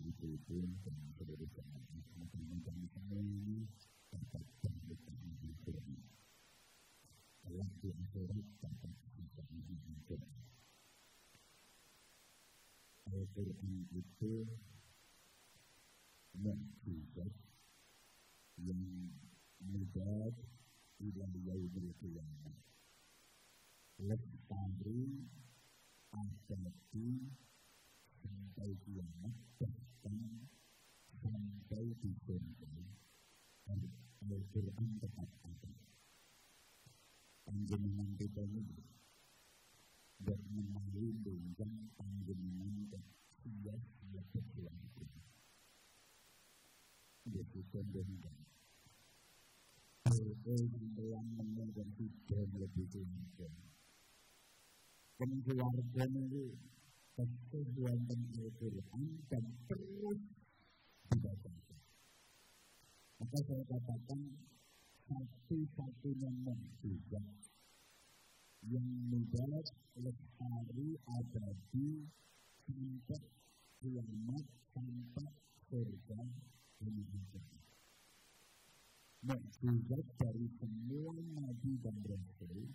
itu dan seluruh jemaat mudah-mudahan semua ini dapat berlipat Al-Quran. Allah di akhirat dapat bersama Al-Quran. Al-Quran itu mukjizat yang mudah ila yaumil qiyamah. Lestari abadi sampai kiamat, bahkan sampai di surga. Al-Quran tetap ada. Panjenengan kita ini bermenali dengan panjenengan sia-sia berjuang. Jadi contohnya yang mengenai hidup lebih tinggi. Keluarga itu kesesuaian dengan Al-Quran dan terus dibacakan. Maka saya katakan satu-satunya mukjizat yang mudah lestari abadi sampai kiamat sampai surga ini juga. Mukjizat dari semua nabi dan rasul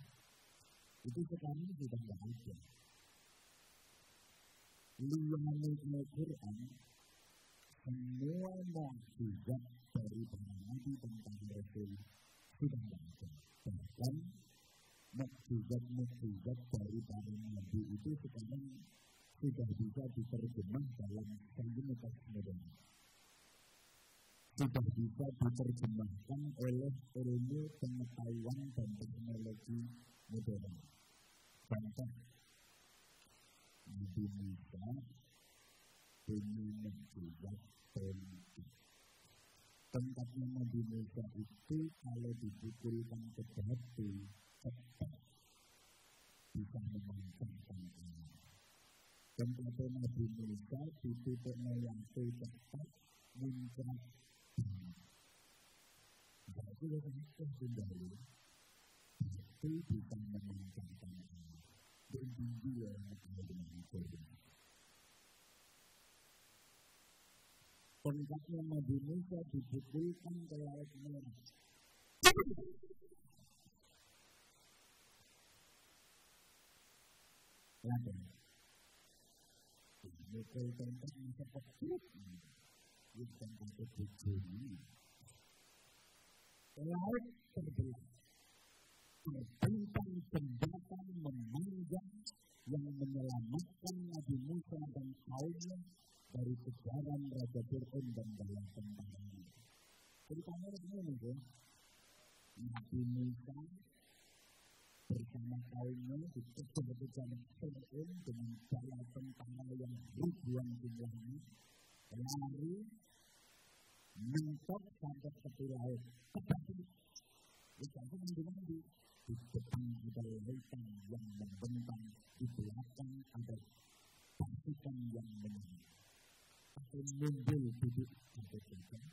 itu sekarang sudah tidak ada. Lianul Al-Quran semua mukjizat dari para nabi dan para rasul sudah tidak ada. Bahkan mukjizat dari para nabi itu sekarang sudah bisa diterjemah dalam komunitas modern. Sudah bisa diterjemahkan oleh ilmu pengetahuan dan teknologi modern. Contoh, Nabi Musa punya mukjizat tongkat. Tongkatnya Nabi Musa itu kalau dipukulkan ke batu, cepat bisa memancarkan air. Tongkatnya Nabi Musa dituturnya yang cepat muncrat. Jadi itu kembali itu bisa memancarkan air dan dia ada dengan Al-Quran. Tongkatnya Nabi Musa dipukulkan ke Laut Merah. Lalu, mukul tongkatnya seperti itu tongkatnya bujuni. Laut terbelah. Terbentang jembatan memanjang yang menyelamatkan Nabi Musa dan kaumnya dari kejaran Raja Fir'aun dan bala tentaranya. Ceritanya begini kan, Nabi Musa bersama kaumnya dikejar-kejar Fir'aun dengan bala tentara yang ribuan jumlahnya, lari mentok sampai tepi laut. Itu mandi di depan ada lautan yang membentang, di belakang ada pasukan yang menyerang. Atau mobil duduk sampai belakang,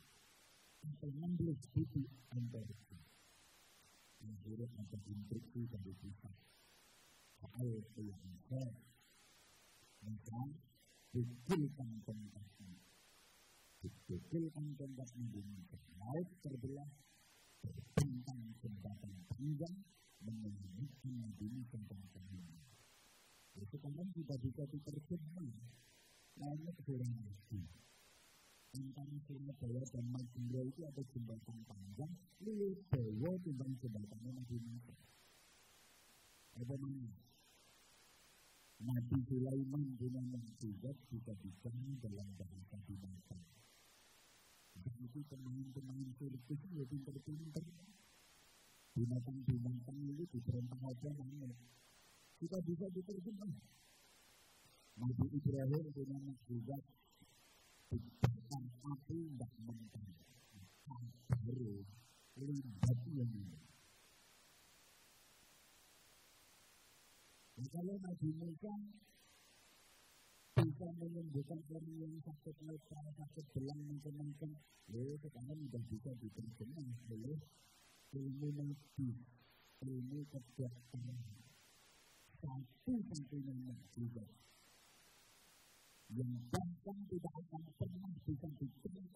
atau mobil duduk sampai depan. Akhirnya ada instruksi dari pusat. Soal keluarga, maka dipukulkan tongkatnya. Dipukulkan tongkatnya di laut terbelah. Terbentang jembatan panjang menyelamatkan Nabi Musa dan kaumnya. Sekarang sudah bisa diterjemah. Namanya kebenaran Nabi. Antara Surabaya dan Madura itu ada jembatan panjang, lebih jauh tentang jembatan Nabi Musa. Ada mana? Nabi Sulaiman punya mukjizat bisa dikenal dalam bahasa binatang. Itu pemain-pemain sirkus itu pintar-pintar. Binatang-binatang itu diperintah aja namanya. Kita bisa diterjemah. Nabi Ibrahim punya mukjizat dibakar api tidak mentah. Baru libatnya ini. Kalau Nabi Musa bisa menyembuhkan orang yang sakit luka, sakit belang, macam-macam. Sekarang sudah bisa diterjemah oleh ilmu nabi, ilmu kedokteran. Satu-satunya mukjizat yang bahkan tidak akan pernah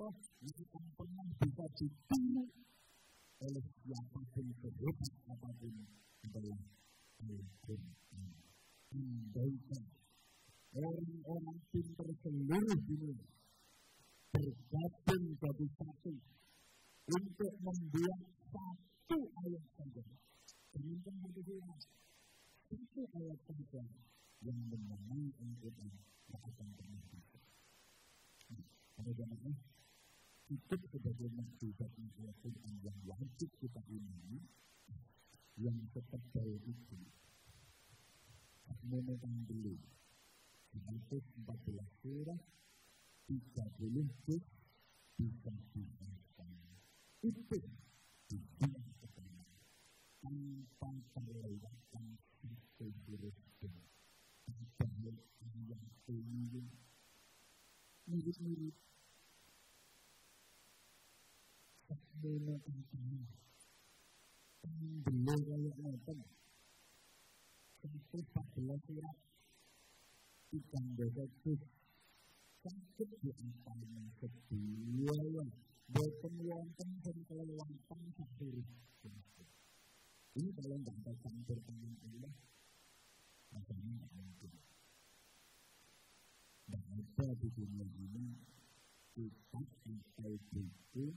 apa yang pernah bisa ditiru oleh siapapun sehebat apapun adalah Al-Quran. Andaikan orang-orang pintar seluruh dunia bergabung jadi satu untuk membuat satu ayat saja. Bukan satu ayat saja yang mengenai Al-Quran yang akan pernah bisa. Pada jamaah, cukup sebagai mukjizat Al-Quran yang wajib kita imani, yang setebal itu. Memegang dulu 114 surah, 30 juz bisa dibaca. Itu dibuat pertama tanpa terlewatkan satu huruf pun. Padahal yang ini mirip-mirip semuanya tentang belum kayak nonton. 14 surat ditambah juz sakit di antaranya kedua yang berpengeluaran dan kelewatan satu ini kalau tidak ada campur tangan Allah rasanya tidak mungkin. Dan ada di dunia ini kitab atau buku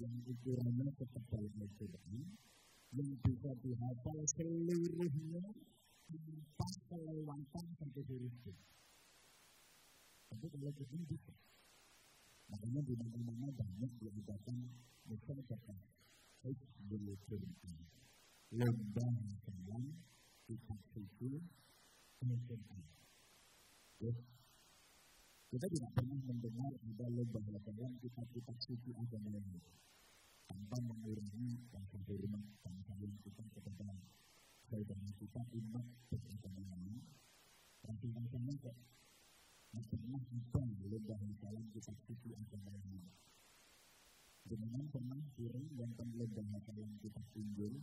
yang ukurannya setebal Al-Quran yang bisa dihafal seluruhnya tanpa kelewatan satu huruf pun. Tapi kalau kita bisa, makanya di mana-mana banyak diadakan musyawarah Hifdzul Quran, lomba hafalan kitab suci Al-Quran. Kita tidak pernah mendengar ada lomba hafalan kitab-kitab suci agama lain tanpa mengurangi rasa hormat dan sayang kita kepada saudara kita umat beragama lain. Rasanya kok pernah ada lomba hafalan kitab suci agama lain. Jangan pernah kurang nonton lomba hafalan kitab Injil,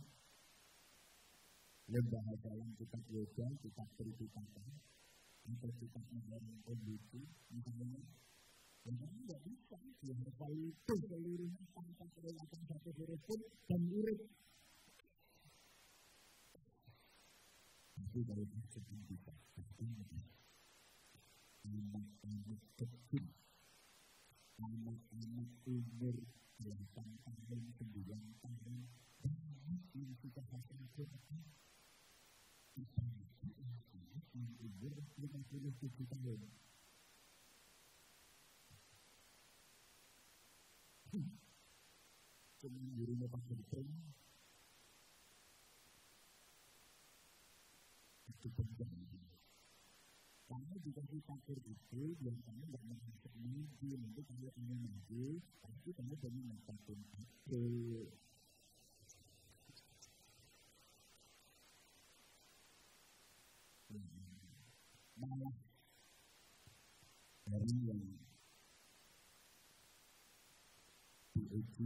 lomba hafalan kitab yoga, kitab Tripitaka, atau kitab negara kondisi, misalnya. Jangan tidak bisa dihafal itu seluruhnya tanpa kelewatan satu huruf pun dan urut. Tapi kalau kita bisa, anak-anak kecil, anak-anak umur 8 tahun, 9 tahun, banyak yang sudah hafal Quran. Kita anak-anak yang umur 57 tahun. Cuma gurunya pakai pun itu penting. Karena jika kita itu biasanya tidak masuk maju, nanti kalau kamu maju, pasti kamu banyak mengatakan itu. Malah dari yang diuji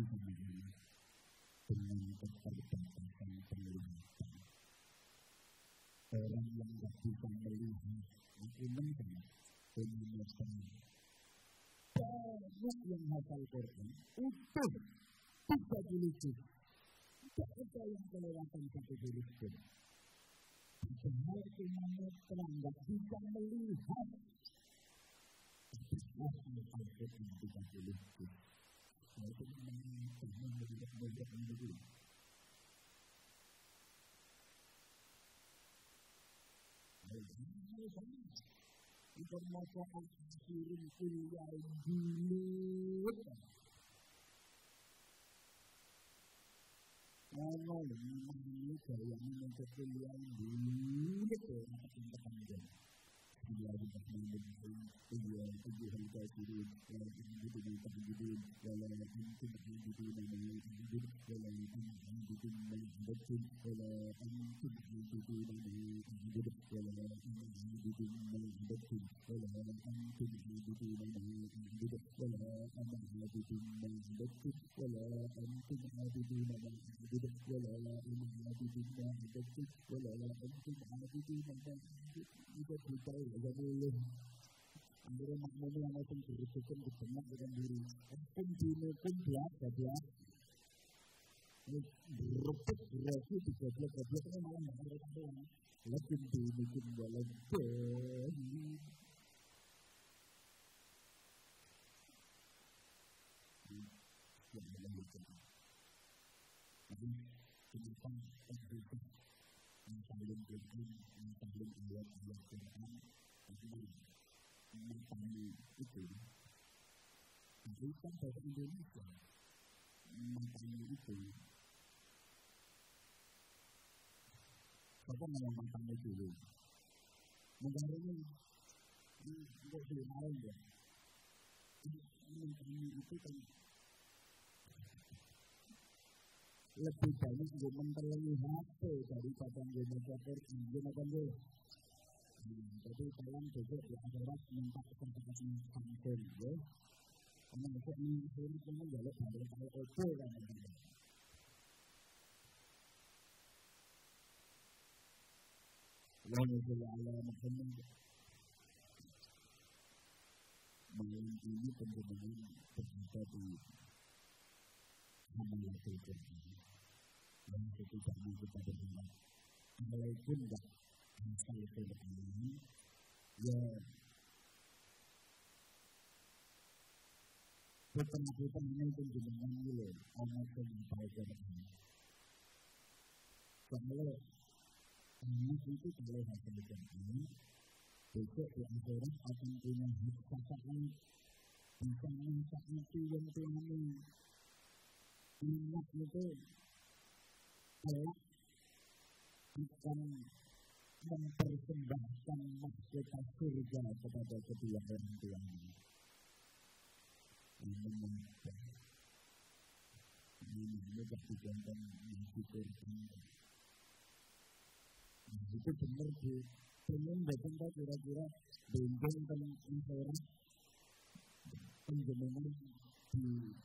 dengan keterbatasan penglihatan. Orang yang tidak bisa melihat, maknanya kan, penglihatan. Banyak yang hafal Quran, utuh, 30 juz. Tidak ada yang kelewatan satu huruf pun. Padahal penglihatan tidak bisa melihat. Tidak hafal Quran 30 juz. Nah, itu memang pernah menjadi dulu. Informasi kirim kuliah dulu. Kalau ini saya untuk kuliah dulu, apa yang terjadi? Kuliah di Tasmania, kuliah di Halifax, kuliah di Tahjudin, kuliah di Tahjudin, Akhirnya makmumnya yang langsung dirujukan di benak dengan diri. Pun dinukun biasa. Ini beruput, berasi, digoblok-goblok, ini malah masyarakat doang. Lakin dinukun dalam beli. Jadi, kenapa kita mensalin Quran, mensalin ayat-ayat Quran, itu memahami itu. Tapi kan bahasa Indonesia, memahami itu. Siapa yang memahami dulu? Negara ini tidak dilawan ya. Memahami itu kan lebih banyak untuk memperoleh HP daripada membaca Quran. Jadi kalian besok di akhirat minta sertifikasi sampai ya. Karena besok ini kamu jalur dari KOP kan. Lalu saya Allah Muhammad. Malam ini penjelasan berada di Hamalatul Quran. Dan setidaknya kita berharap walaupun tidak asal Quran ya kita ini penjelasan dulu anak yang tahu Quran. Kalau anak itu kalau hasil Quran besok di akhirat akan punya hak sasaan bisa mensakiti yang Tuhan ingat itu kelak akan mempersembahkan mahkota surga kepada kedua orang tuanya. Ini mengapa? Ini sudah digantung mensyukur. Itu benar sih. Pengen datang tak kira-kira benteng tentang insurans penjaminan di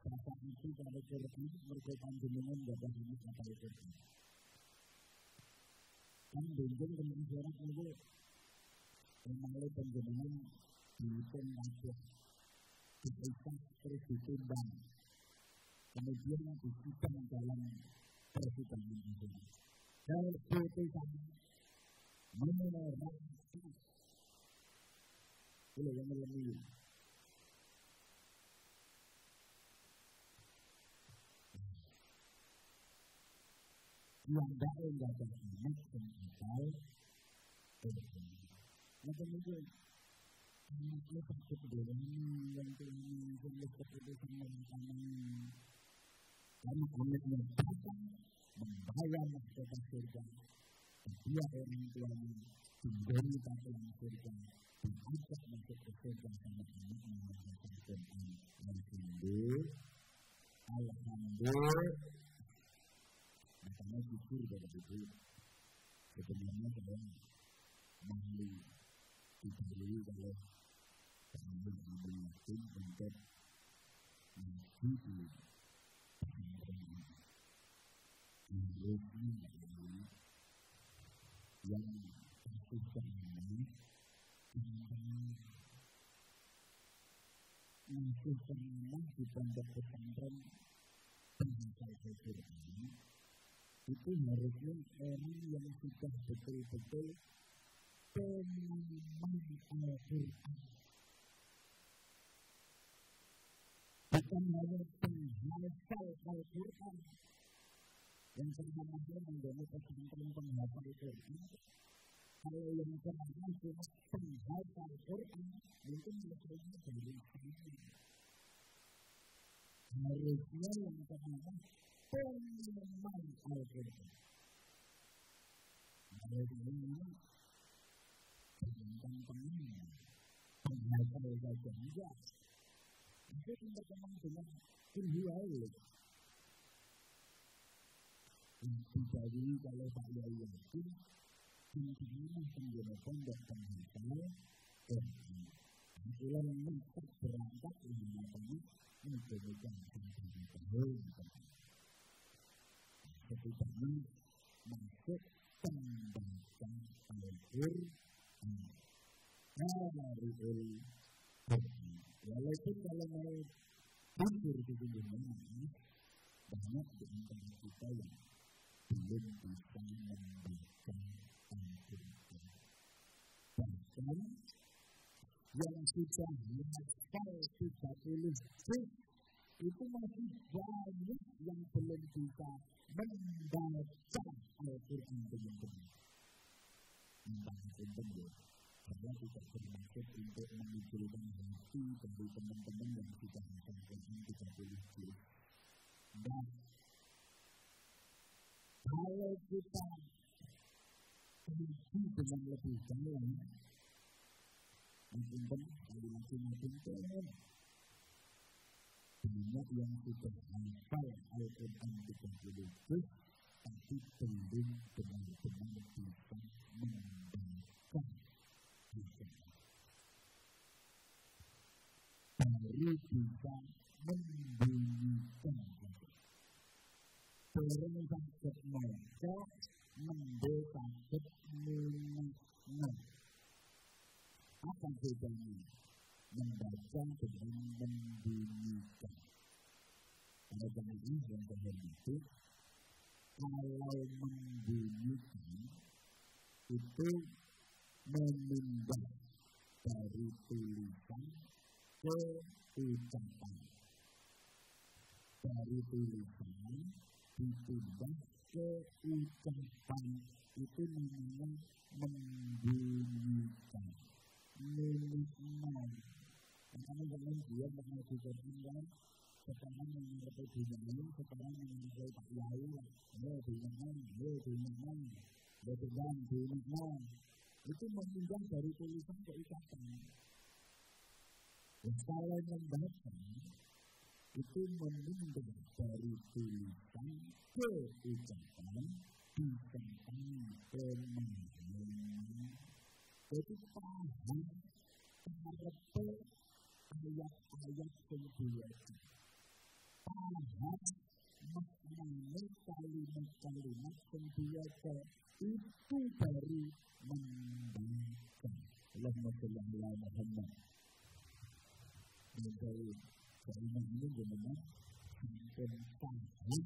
saat itu pada Quran mereka penjaminan dapat ini pada Quran. Kan benteng tentang insurans itu melalui penjaminan di pembagian diikat terus ditimbang kemudian disidang dalam persidangan itu. Dan putusan menerangkan oleh yang lebih yang dapat anak yang akal macam itu anaknya takut dengan yang ini jenis keputusan mengenai karena anaknya datang membayar mahkota surga dia orang tuanya diberi dalam surga diajak masuk ke surga sama anaknya yang Quran alhamdulillah makanya jujur dari itu sebenarnya saya malu diberi oleh pengambil yakin untuk maju di pesantren ini harusnya yang tersusahnya masih pernah di pondok pesantren penghafal Al-Quran itu harusnya orang yang sudah betul-betul pemahaman Al-Quran bukan hanya penghafal Al-Quran yang pertama-tama menjadi pesantren penghafal Al-Quran. Kalau yang pertama cuma penghafal Al-Quran mungkin maksudnya dari sana harusnya yang pertama pemahaman Al-Quran. Harusnya tentang pemahaman penghafal saja enggak. Itu berkembang dengan ilmu Jadi kalau Pak Yai yakin intinya menjadi pondok penghafal itulah yang masuk berangkat dengan matanya menjadikan sampai tahun setidaknya masuk pembaca Al-Quran dari kalau mau jujur sesungguhnya banyak di antara kita yang belum bisa membaca Al-Quran. Bahkan yang sudah hafal 30 juz itu masih banyak yang belum bisa membaca Al-Quran dengan benar. Entah-entah ya, saya tidak bermaksud untuk mengucilkan hati dari teman-teman yang sudah hafal Al-Quran 30 juz. Dan kalau kita isi dengan lebih dalam, mungkin sekali lagi banyak yang sudah hafal Al-Quran 30 juz, tapi belum benar-benar bisa membaca Al-Quran. Baru bisa membunyikan Orang sakit maca, mende sakit menang. Apa bedanya? Membaca dengan membunyikan. Pada zaman ini yang terhormati, kalau membunyikan itu memindah dari tulisan ke ucapan. Dari tulisan dipindah ke ucapan, itu namanya membunyikan. Menikmati. Makanya jangan dia mengerti Quran, sekarang mengerti dunia, sekarang mengerti Pak Yai, dunia, itu memindah dari tulisan ke ucapan. Kalau membaca itu memindah dari tulisan ke ucapan, disertai pemahaman. Jadi paham karena ayat-ayat sendiri. Paham maknanya kalimat-kalimat sendiri itu baru membaca. Allahumma shalli ala Muhammad. Kalimat ini benar-benar sampai paham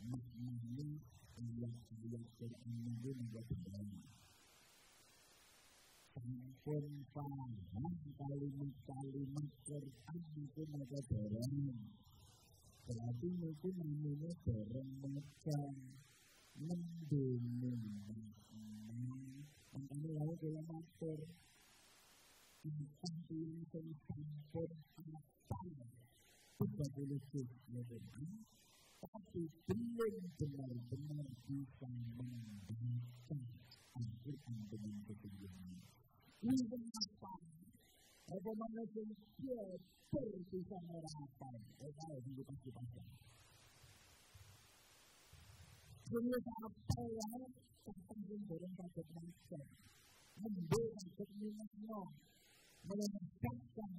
maknanya ayat-ayat Quran itu menjadi banyak. Sampai paham kalimat-kalimat Quran itu menjadi banyak. Berarti itu namanya barang macam mendominasi. Makanya lalu dalam matur entah yang sampun apa 30 juz Quran, tapi belum benar-benar bisa membaca Al-Quran dengan keseluruhan. Ini kenapa? Bagaimana dia bisa merasakan? Saya juga pasti pasang. Semua apa yang terkandung dalam pada manusia, membuat keminatnya, melepaskan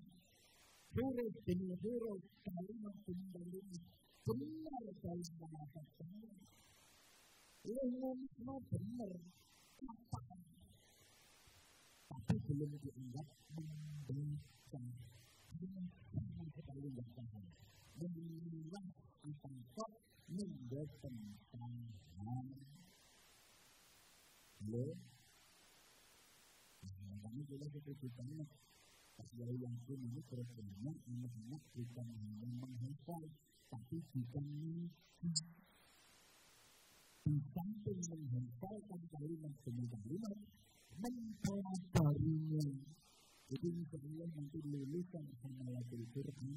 huruf demi huruf, kalimat demi kalimat, benar dalam merasakan. Ilmunya benar, apa? Tapi belum dianggap membaca. Ini sama sekali tidak paham. Mengingat akan kok membuatkan paham. Halo? Kami juga setuju banget. Saya yakin ini terus banyak anak-anak bukan hanya menghafal, tapi juga mengikuti. Di samping menghafalkan kalimat demi kalimat, mempelajarinya. Jadi misalnya nanti lulusan Hamalatul Quran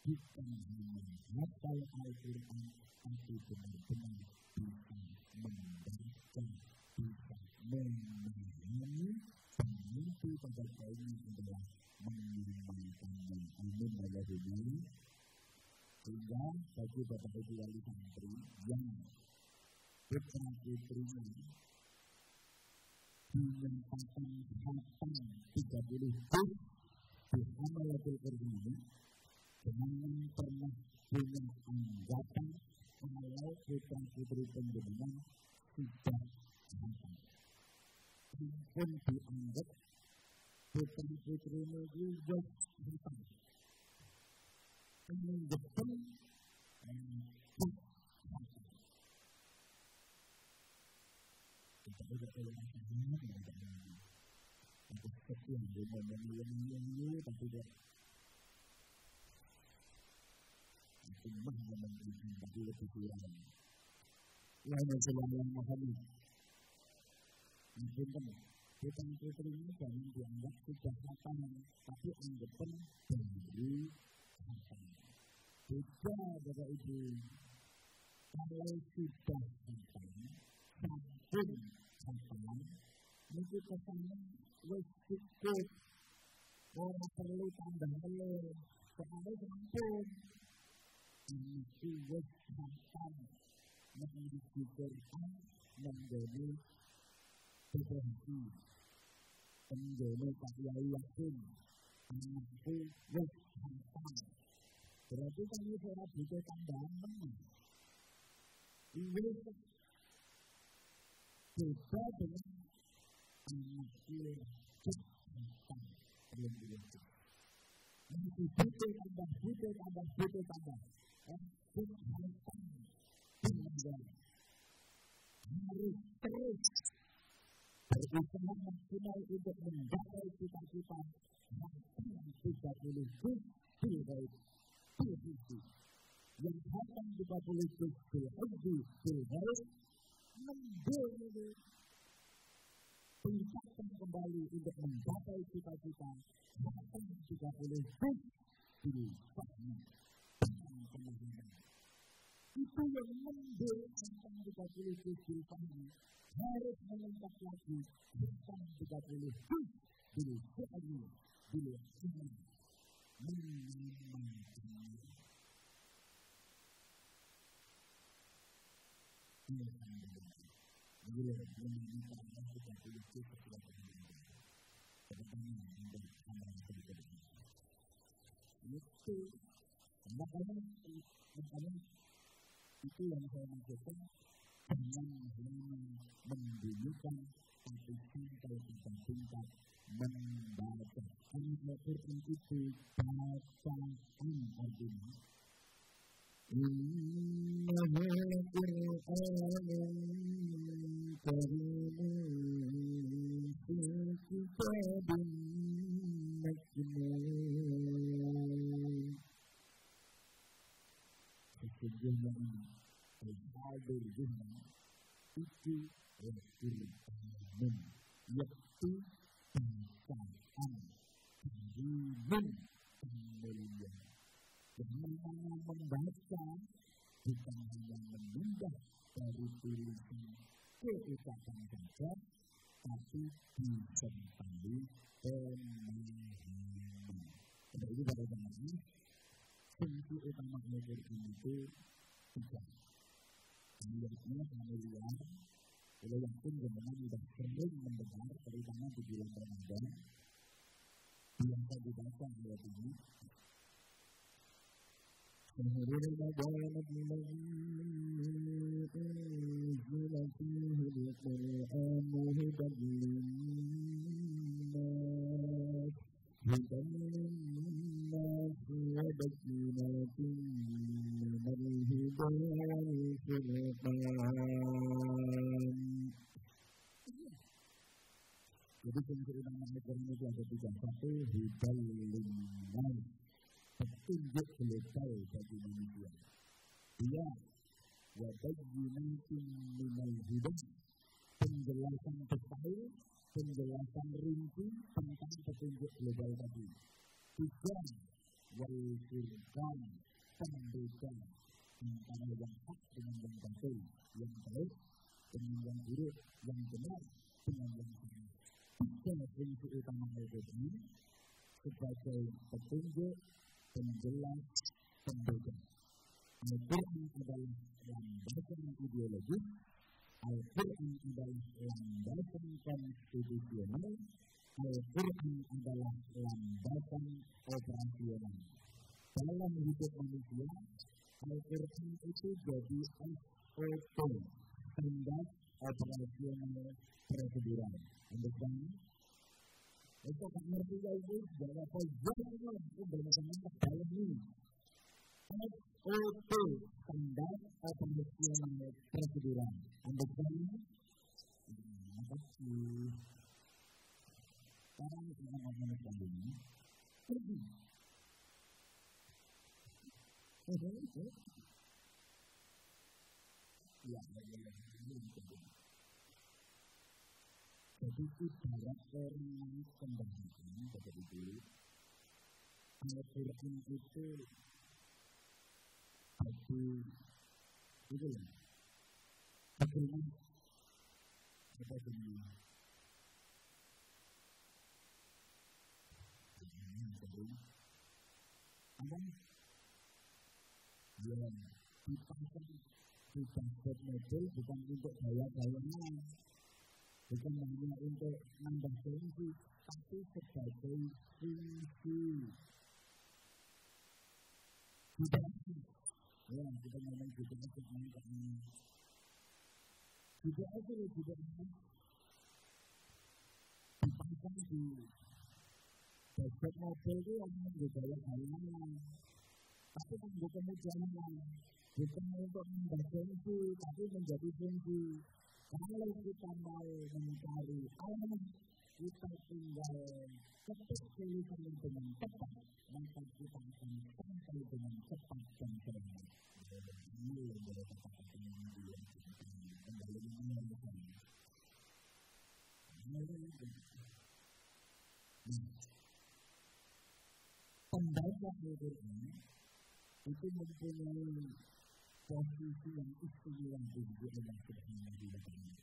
bukan hanya hafal Al-Quran, tapi benar-benar bisa membaca, bisa memahami, dan mimpi pada poinnya adalah mengamalkannya. Amin Allahumma. Sehingga bagi Bapak Ibu wali santri yang putra putrinya dinyatakan hafal 30 juz di Hamalatul Quran ini, jangan pernah punya anggapan kalau putra putri penjenengan sudah hafal. Pun dianggap putra putri ini juga hafal. anggapan kita juga kalau masalahnya tidak ada untuk sekian yang tapi tidak itu mahal memberikan bagi lebih kurang yang selalu memahami mungkin kan putri ini jangan dianggap sudah matang tapi anggapan baru matang beda Bapak Ibu kalau sudah matang sampun matang itu kesannya wis cukup ora perlu tambah meleh soalnya sampun itu wis matang menjadi Quran menjadi seperti menjadi Kiai Yasin anakku wis matang berarti kan itu ora butuh tambahan meneh wis beda dengan anakku wis matang belum masih butuh tambah harus terus berusaha maksimal untuk mencapai cita-cita yang 30 Zulhijjah yang akan 30 Zulhijjah tingkatkan kembali untuk mencapai cita-cita yang 30 Zulhijjah itu yang membuat tentang 30 Zulhijjah harus meningkat lagi tentang 30 Zulhijjah bila kita mengamalkannya. Bila mengamalkan 30 Zulhijjah kedepannya menjadi amalan berikutnya. Itu makanya itu yang saya maksudkan dengan membunyikan satu sampai 3 tingkat membaca Al-Quran itu bacaan artinya innahu Qur'anun karimun fi kitabin maknun sesungguhnya ini al-hadir jihna itu Al-Quran yaitu bacaan karimun mulia yang namanya membaca bukan hanya memindah dari tulisan ke ucapan saja tapi disertai pemahaman. Jadi pada zaman ini fungsi utama Al-Quran itu 3. Ayatnya familiar, kalau yang pun memang sudah sering mendengar, terutama di bulan Ramadan, biasa dibaca ayat ini. شهر رمضان الذي أنزل فيه القرآن هدى للناس وبينات من الهدى والفرقان. Jadi fungsi utama Al-Quran itu ada 3. 1. Hudal linnas, petunjuk global bagi manusia. 2. Wa bayyinatin minal huda, penjelasan detail, penjelasan rinci tentang petunjuk global tadi. 3. Wal furqan, pembeda antara yang hak dengan yang batil, yang baik dengan yang buruk, yang benar dengan yang salah. 3 fungsi utama Al-Quran sebagai petunjuk, penjelas, pembeda. Al-Quran adalah landasan ideologis, Al-Quran adalah landasan konstitusional, Al-Quran adalah landasan operasional. Dalam hidup manusia, Al-Quran itu jadi SOP, standar operasional prosedural. Understand? Itu kan ngerti ya itu, bahwa pojoknya itu bersama dalam ini. SOP, standar operasional prosedural. Understand? Makasih. Sekarang kita ngomong lagi ini. Ya, jadi ibarat orang naik kendaraan seperti itu. Al-Quran itu jadi itu ya. Bagaimana kita ini? Apa? Ya, dipasang di dashboard mobil bukan untuk gaya-gayanya, bukan hanya untuk nambah tensi, tapi sebagai fungsi. Ya, kita ngomong gitu aja ini. Juga aja dipasang di dashboard mobil itu yang gaya-gayanya. Tapi untuk kemudiannya bukan untuk nambah tensi, tapi menjadi fungsi. Kalau kita mau mencari Allah, kita tinggal ketik tulisan dengan tepat, maka kita akan sampai dengan cepat dan selamat. Ini yang berkata-kata dengan dia kembali mengingatkan. Pembaca Al-Quran itu mempunyai posisi yang istimewa di Allah Subhanahu wa Ta'ala.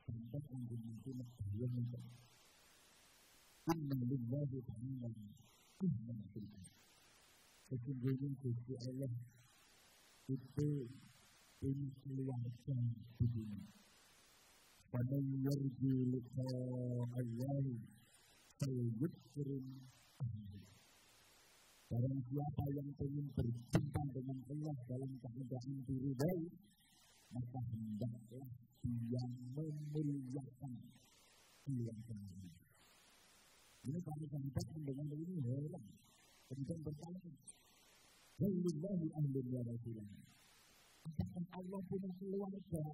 Sampai anjing itu belum itu. Inna lillahi ta'ala ihman fil'an. Sesungguhnya Gusti Allah itu punya keluarga di dunia. Faman yarju liqa Allahi falyukrim ahli. Barang siapa yang ingin berjumpa dengan Allah dalam keadaan diridai, maka hendaklah dia memuliakan keluarganya. Ini para sahabat mendengar ini heran, kemudian bertanya, "Walillahi ahlun ya Rasulullah." Apakah Allah punya keluarga?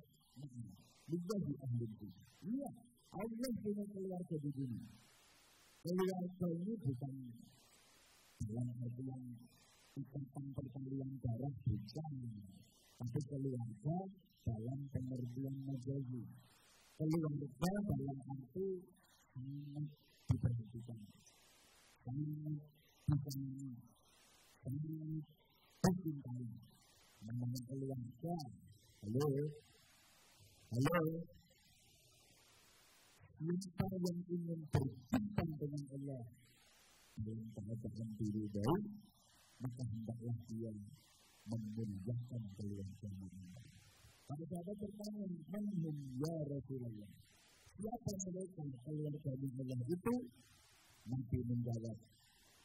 Lillahi ahlun. Iya, Allah punya keluarga di dunia. Keluarga ini bukan dalam artian ikatan pertalian darah bukan, tapi keluarga dalam pengertian majazi. Keluarga dalam arti sangat diperhatikan, sangat disayangi, sangat dicintai. Namanya keluarga. Halo. Siapa yang ingin berjumpa dengan Allah dalam keadaan diridai, maka hendaklah dia memuliakan keluarganya. Para sahabat bertanya, "Man ya Rasulullah?" Siapa mereka keluarganya Allah itu? Nabi menjawab,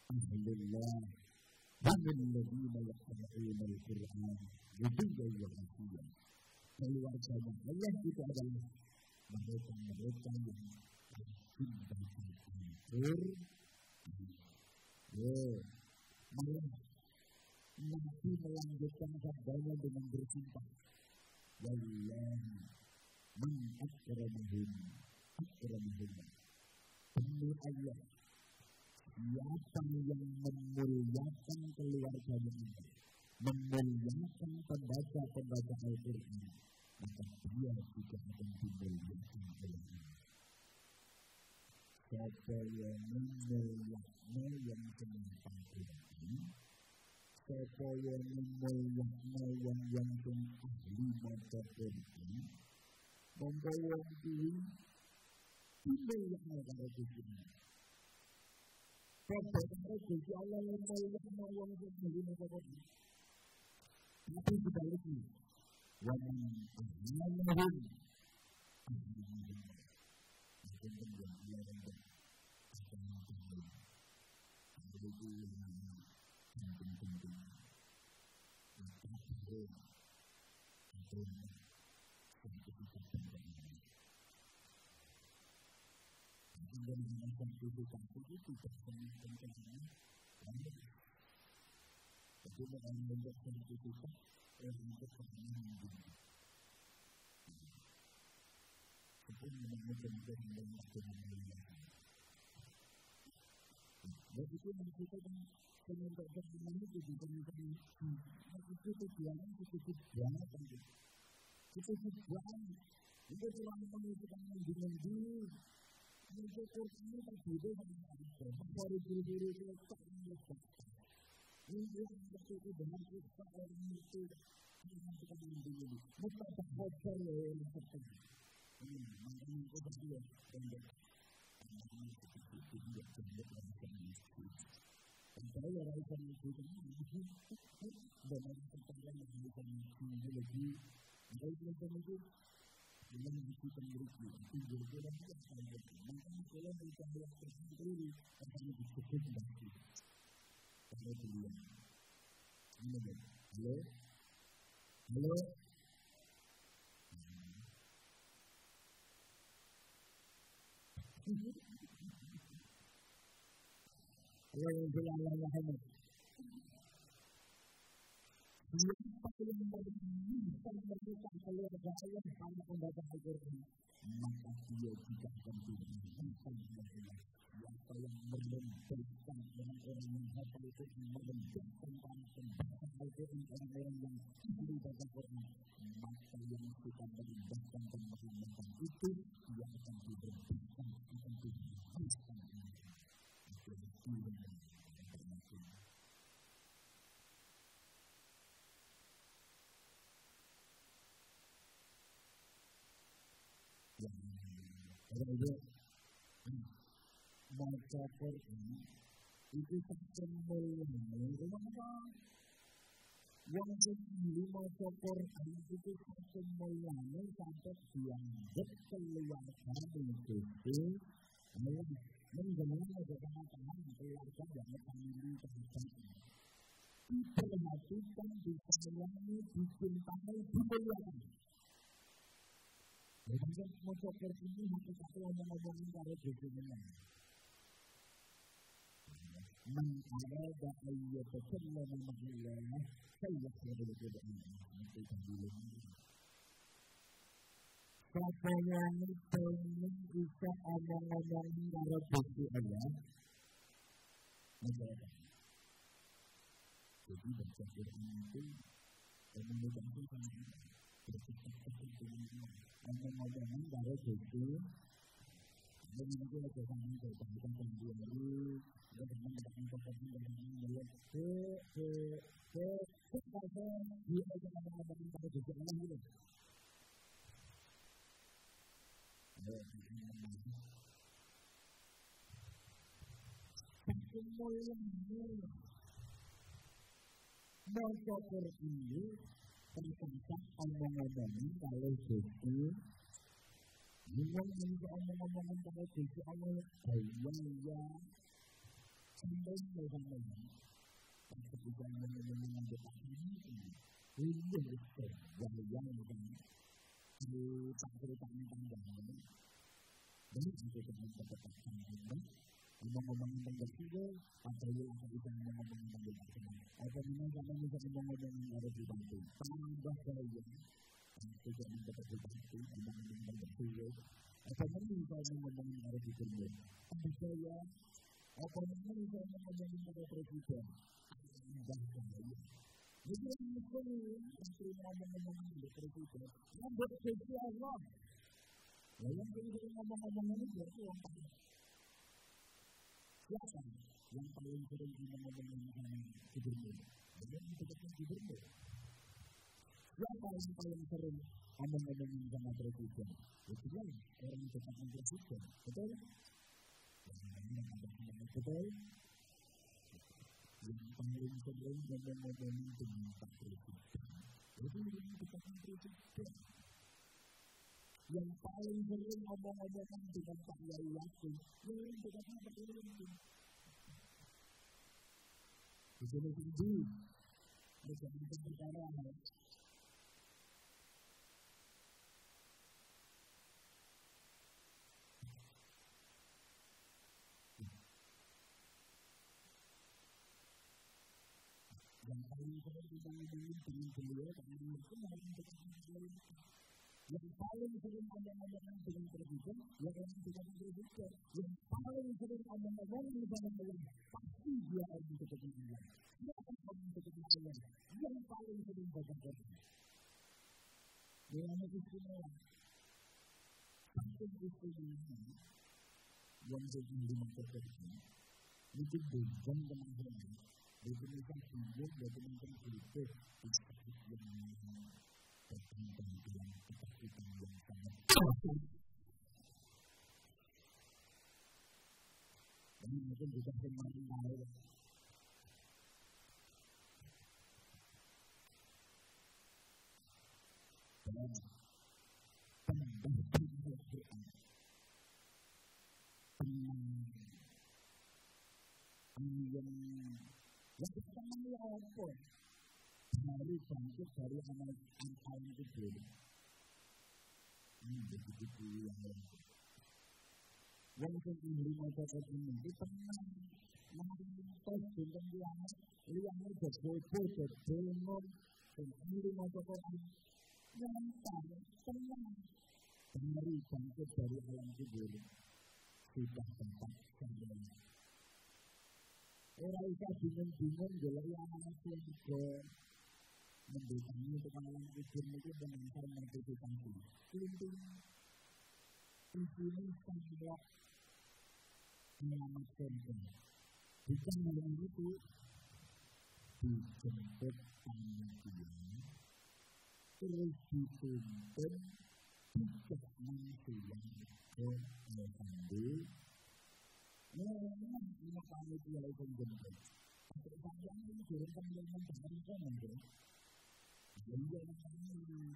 "Ahlullah humul ladzina yaqra'una al-Qur'an ghudwan wa 'ashiyyan." Keluarganya Allah itu adalah mereka yang cinta Al-Qur'an. Malah Nabi melanjutkan sabdanya dengan bersumpah, "Wallahi man akramahum." Demi Allah, siapa yang memuliakan keluarganya ini, memuliakan pembaca Al-Quran, maka dia juga akan dimuliakan oleh Allah. Siapa yang memuliakan yang semata Al-Quran, siapa yang memuliakan yang ahli maca Quran, membawa diri dimuliakan oleh Gusti Allah. Pada Gusti Allah yang memuliakan yang ahli maca Quran. Tapi sebaliknya, waman ahlamahum ahlamahum. Mungkin yang dia rendah akan menjadi begitu yang penting. Maka boleh atau sertifikat pendidikan. Dengan sertifikat itu tidak semestinya Cuma orang untuk sertifikat, orang untuk pengalaman hidup. Sepuluh menemukan dengan masyarakat. Dan itu kita kan penyebab ini itu bukan itu tujuannya cukup banget. Cukup banget. Itu orang menunjukkan dengan diri. Itu kursi berbeda dengan orang. Baru diri itu tak menunjukkan. Ini yang betul dengan kita orang itu menunjukkan diri. Bukan terhojar yang seperti ini. Makanya itu berbeda dengan saya rasa itu dan pertanyaan yang lebih lebih dengan kita memiliki tinggal dalam yang mungkin kalau kita yang tersendiri akan disebut bagi kalau beliau halo yang berlalu-lalu. Siapa yang bisa memberikan keluarga yang hanya membaca Al-Quran, maka dia juga akan diberikan siapa yang merendahkan orang-orang yang hafal itu, merendahkan para pembaca Al-Quran, orang-orang yang ahli baca Quran, maka yang suka merendahkan dan merendahkan itu, dia akan diberikan, akan diberikan. Baca Quran itu semuanya kenapa? Yang sendiri baca Quran itu semuanya sampai dianggap keluarga itu mengenai kekanakan keluarga yang famili terhadap diperhatikan, disayangi, dicintai, dimuliakan. Jadi baca Quran ini hakikatnya ngomong-ngomongin para dosennya. Man arada ayyatakallam ma'allah falyakul Quran. Itu tabilan. Siapa yang ingin bisa ngomong-ngomongin para dosennya, maka jadi baca Quran itu memudahkan kita bercakap-cakap dengan ngomong-ngomongin para dosen. Dan itu ada kami berkaitan dengan diri, dan mendapatkan kesan dan melihat kepada dia yang mengatakan pada dosa Allah itu. Semuanya baca Quran ini tentang omong-omongin kalau dosa. Memang ini omong-omongin kalau dosa Allah ya sampai sama-sama. Ketika ngomong-ngomongin dosa ini itu yang bukan cerita-cerita panjang. Jadi itu tetap sama. Ngomong-ngomongin tentang dosa, apabila kita ngomong-ngomongin tentang dosa, apabila kita ngomong-ngomongin harus dibantu. Tambah saya tidak mendapat dibantu, ngomong-ngomongin tentang dosa. Apabila kita ngomong-ngomongin harus dibantu. Tambah saya, apabila kita ngomong-ngomongin tentang presiden, tambah saya. Jadi itu ngomong-ngomongin tentang presiden, membuat dosa Allah. Yang kita ngomong-ngomongin itu yang paling siapa yang paling sering ngomong-ngomongin sama gubernur? Yang mendekatkan gubernur. Siapa yang paling sering ngomong-ngomongin sama presiden? Itu kan orang mendekatkan presiden. Betul? Betul? Yang paling sering ngomong-ngomongin dengan Pak Presiden. Itu yang mendekatkan presiden. Yang paling sering ngomong-ngomongin dengan Pak Yai Yasin, yang mendekatkan Pak Yai Yasin. Itu tinggi, bukan perkara. yang paling sering kita ngomongin dengan beliau karena itu orang yang yang paling sering ngomong-ngomong dengan presiden, yang dengan presiden, yang paling sering ngomong-ngomong dengan beliau, pasti dia orang seperti dia. Dia akan orang seperti dia. Yang paling sering berkata. Yang istimewa, sampai istimewa yang jadi lima persen itu bukan teman-teman. Definisi sumber definisi itu yang berkembang dalam ketakutan yang sangat ini mungkin juga semakin baik dan yang kita menilai apa dari bangkit dari anak-anak itu dulu ini begitu yang lain yang ini masyarakat ini itu pernah mengenai tentang yang berfoto demo dan ini masyarakat yang pernah dari bangkit dari alam itu dulu sudah tempat sendiri. Orang bisa bingung-bingung jadi anak surga mendekangi kepala ujung itu dengan cara motivasi. Inti ini sangat menyelamatkan. Bukan hanya itu dijemput manusia, terus dituntun tidak manusia ke Mozambik. Ini kami tidak menjemput. Tapi saya ini turun teman-teman dengan mungkin. Jadi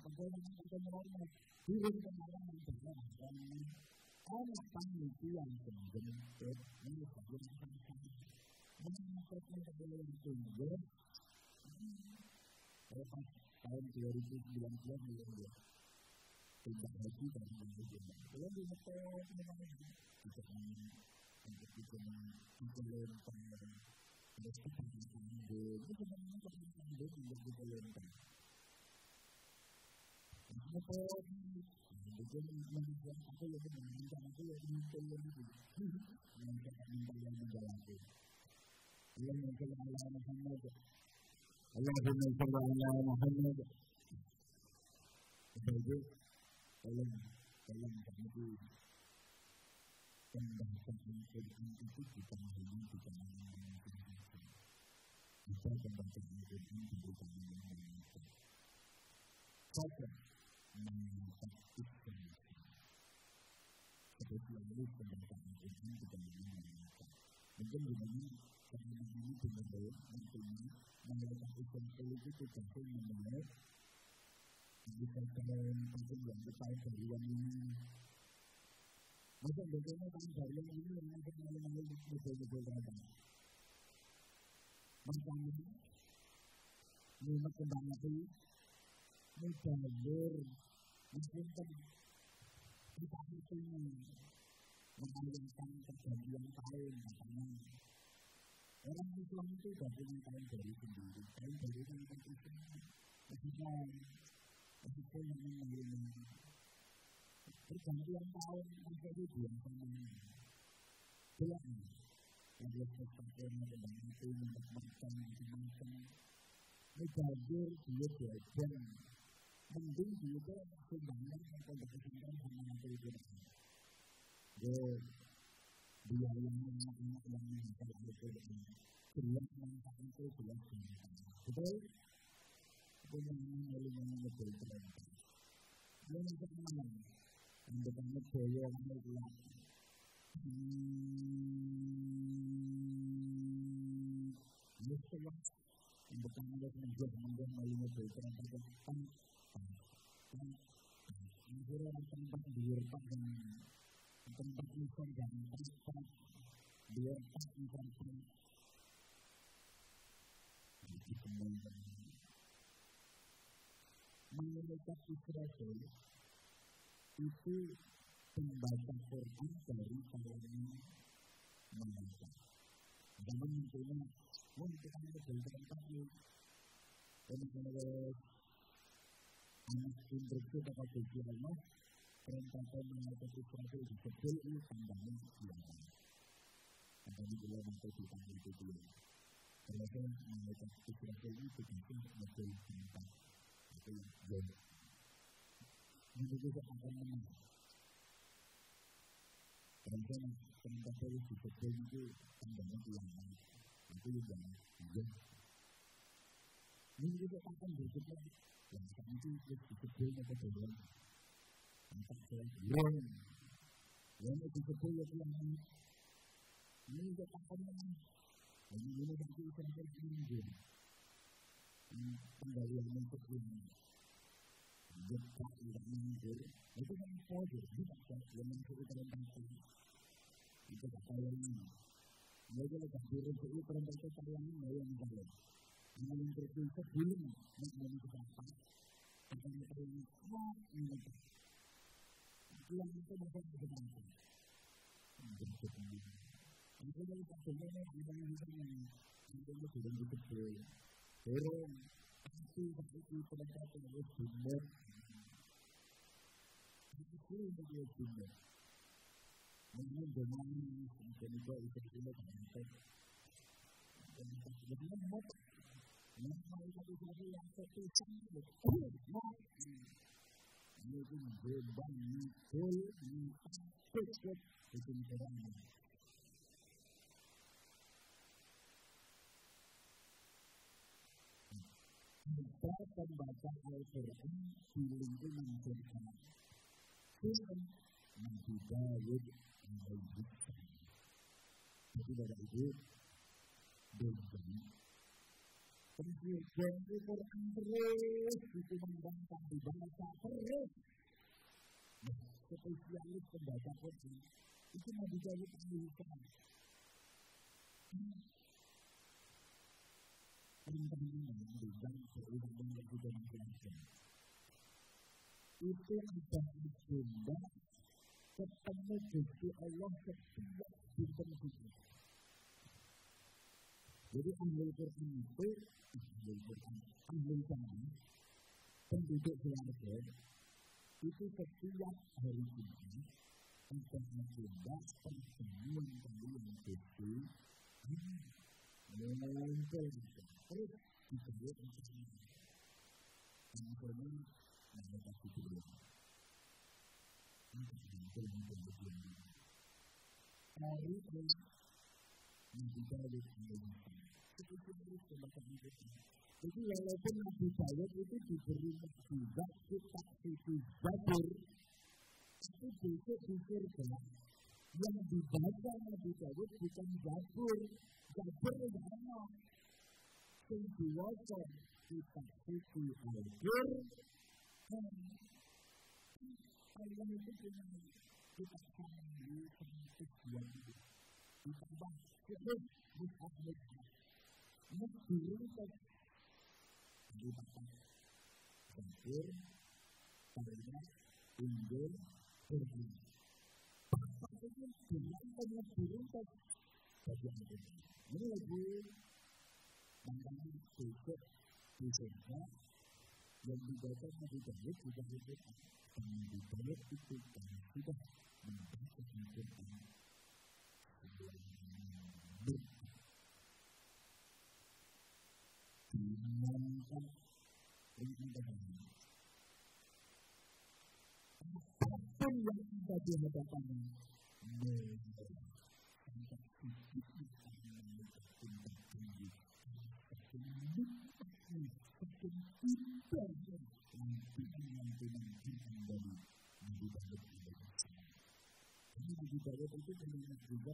pengalaman kita mulai turun pengalaman besar dan anak paniti yang menjemput ini saja sama. Menjemputnya adalah yang tinggi. Lepas tahun 2019 mulai tidak lagi dan menjemput. Kalau dijemput memang tidak untuk dikelempang terus kita ambil itu sebenarnya kita ambil untuk dikelempang untuk bikin menunjukkan aku yang menunjukkan aku yang menunjukkan yang kita yang menjalankan yang menunjukkan Allah Muhammad Muhammad sebagai dalam kami pembahasan Al-Quran itu bukan hanya di kalangan manusia saja. Kita pembahasan Al-Quran di kalangan manusia. Saja mengangkat Islam. Seperti lalu pembahasan Al-Quran di kalangan manusia. Mungkin begini, karena ini benar-benar nantinya mengangkat Islam itu tidak menarik. Jika kalian mungkin yang kita berikan ini macam bagaimana kami dari yang ini yang kita mengenai betul-betul apa? Macam ini, minat kembang api, mudah-mudahan, mungkin kita itu mengalirkan perjanjian tahun, katanya. Orang Islam itu sudah punya tahun baru sendiri, tahun baru yang kita Islam, meskipun yang mengalirkan. Pergantian tahun menjadi biasa namanya. Jelas nih, ada sesuatu yang itu untuk macam-macam. Mudah-mudahan dia belajar, mending dia sumbangan untuk kesempatan sama nanti itu. Dia yang anak-anak yang bisa itu jelas manfaat itu jelas betul. Punya yang betul betul. Yang kedua. Untuk anak saya yang kuat, Yesus untuk anak menjadi malunya berperan penting. Negara tempat dilepas dan tempat misal dan tempat dilepas di tempat itu semuanya. Mengenai Israel itu pembaca Quran dari kalangan manusia. Jangan mencoba kita hanya belajar tentang Ini anak instruksi atau bagi Allah perintahkan mengatur sesuatu di sebel ini tambahnya biasa. Tadi bila nanti dipanggil itu dia. Kalau saya mengatur sesuatu ini begitu lebih tempat. Itu yang ini juga akan menang. Kalau saya perintahkan di sebel itu tambahnya biasa. Itu yang ini juga akan berikutnya. Yang saat itu disebut apa dalam tempat saya yang disebut yang ini juga akan ini satu istilah minggu penggalian untuk yang dekat tidak minggu itu kan pojok tidak yang masuk dalam tempat itu apa yang ini mereka lepas diri itu perempuan yang ini yang dalam ini terjadi sebelum mengalami kesalahan akan terjadi ini yang itu dapat dibenarkan itu dari sebelumnya yang itu sudah betul dorong pasti seperti perempuan yang benar itu dia benar mungkin dengan juga itu sudah terjadi jadi Nama itu yang tertuliskan itu, itu beban mikul, mikul, itu misalnya. Kita membaca Al-Quran di lingkungan kita, Tuhan Nabi Daud menghidupkan. Jadi dari itu, dengan kemudian Al-Quran terus itu membantah dibaca terus. Spesialis pembaca Quran itu Nabi Daud menghidupkan. Perintah-perintah dengan perintah yang sudah dijelaskan. Itu adalah benda ketemu Gusti Allah setiap bintang itu. Jadi ahli Quran itu ahli zaman penduduk keluarga itu setiap hari ini ada agenda pertemuan kalian Gusti muncul terus dibalik untuk ini. Misalnya mereka tidur. Hari ini Nabi Daud mengingatkan. Jadi walaupun Nabi Daud itu diberi mukjizat kitab suci Zabur, itu besok di surga yang dibaca Nabi Daud bukan Zabur. Zabur adalah yang diwaca kitab suci Al-Qur'an. Allah itu punya kitab sendiri seperti yang itu. Ditambah terus bukan mukjizat ditambah Zabur, Taurat, Injil, Quran. Itu dengan mukjizat bagian itu. Ini lagi tentang besok di surga yang dibaca Nabi Daud juga itu Nabi Daud itu sudah membaca Al-Quran dimenangkan ringan apapun yang ada di hadapannya sampai sedikit Nabi Daud itu mengingat juga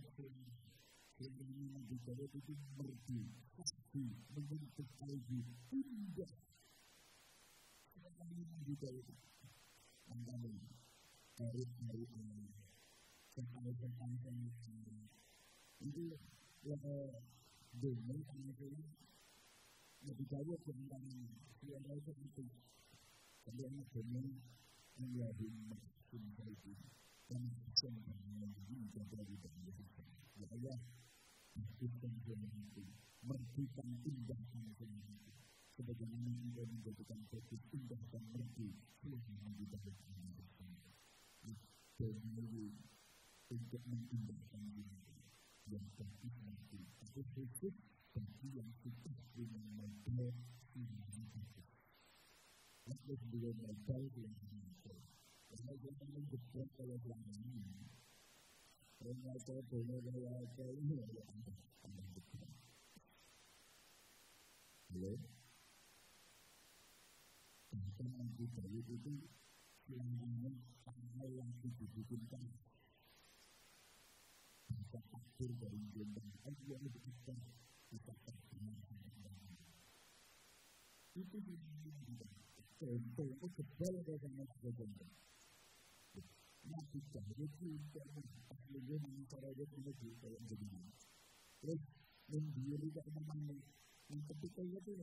sehingga Nabi Daud itu merdu, pasti membentuk kalbu indah. Sehingga Nabi Daud mengalami hari-hari ini sampai itu dunia ini Nabi Daud mengalami siapa itu karena dunia menjadi maksud itu. Dan semua yang dijaga di dalam Islam. Ya Allah, berikan kami itu, berikan indah kami itu. Sebagaimana sehingga menjadikan fokus indah dan merdu selama di dalam ini. Jadi untuk mengindahkan diri yang bagus nanti, tapi khusus bagi yang sudah punya modal ini bagus. Lalu dua modal yang itu, kalau kita menjebak kalau yang ini, ternyata boleh apa ini ada betul. Halo, bahkan nanti dari itu selanjutnya hal yang dibutuhkan. Bisa akhir dari gendang aja itu bisa terkenal itu juga contoh itu kebal dengan gendang masih jadi itu aslinya cara dia punya kayak begini terus mendiri tak memang yang ketika itu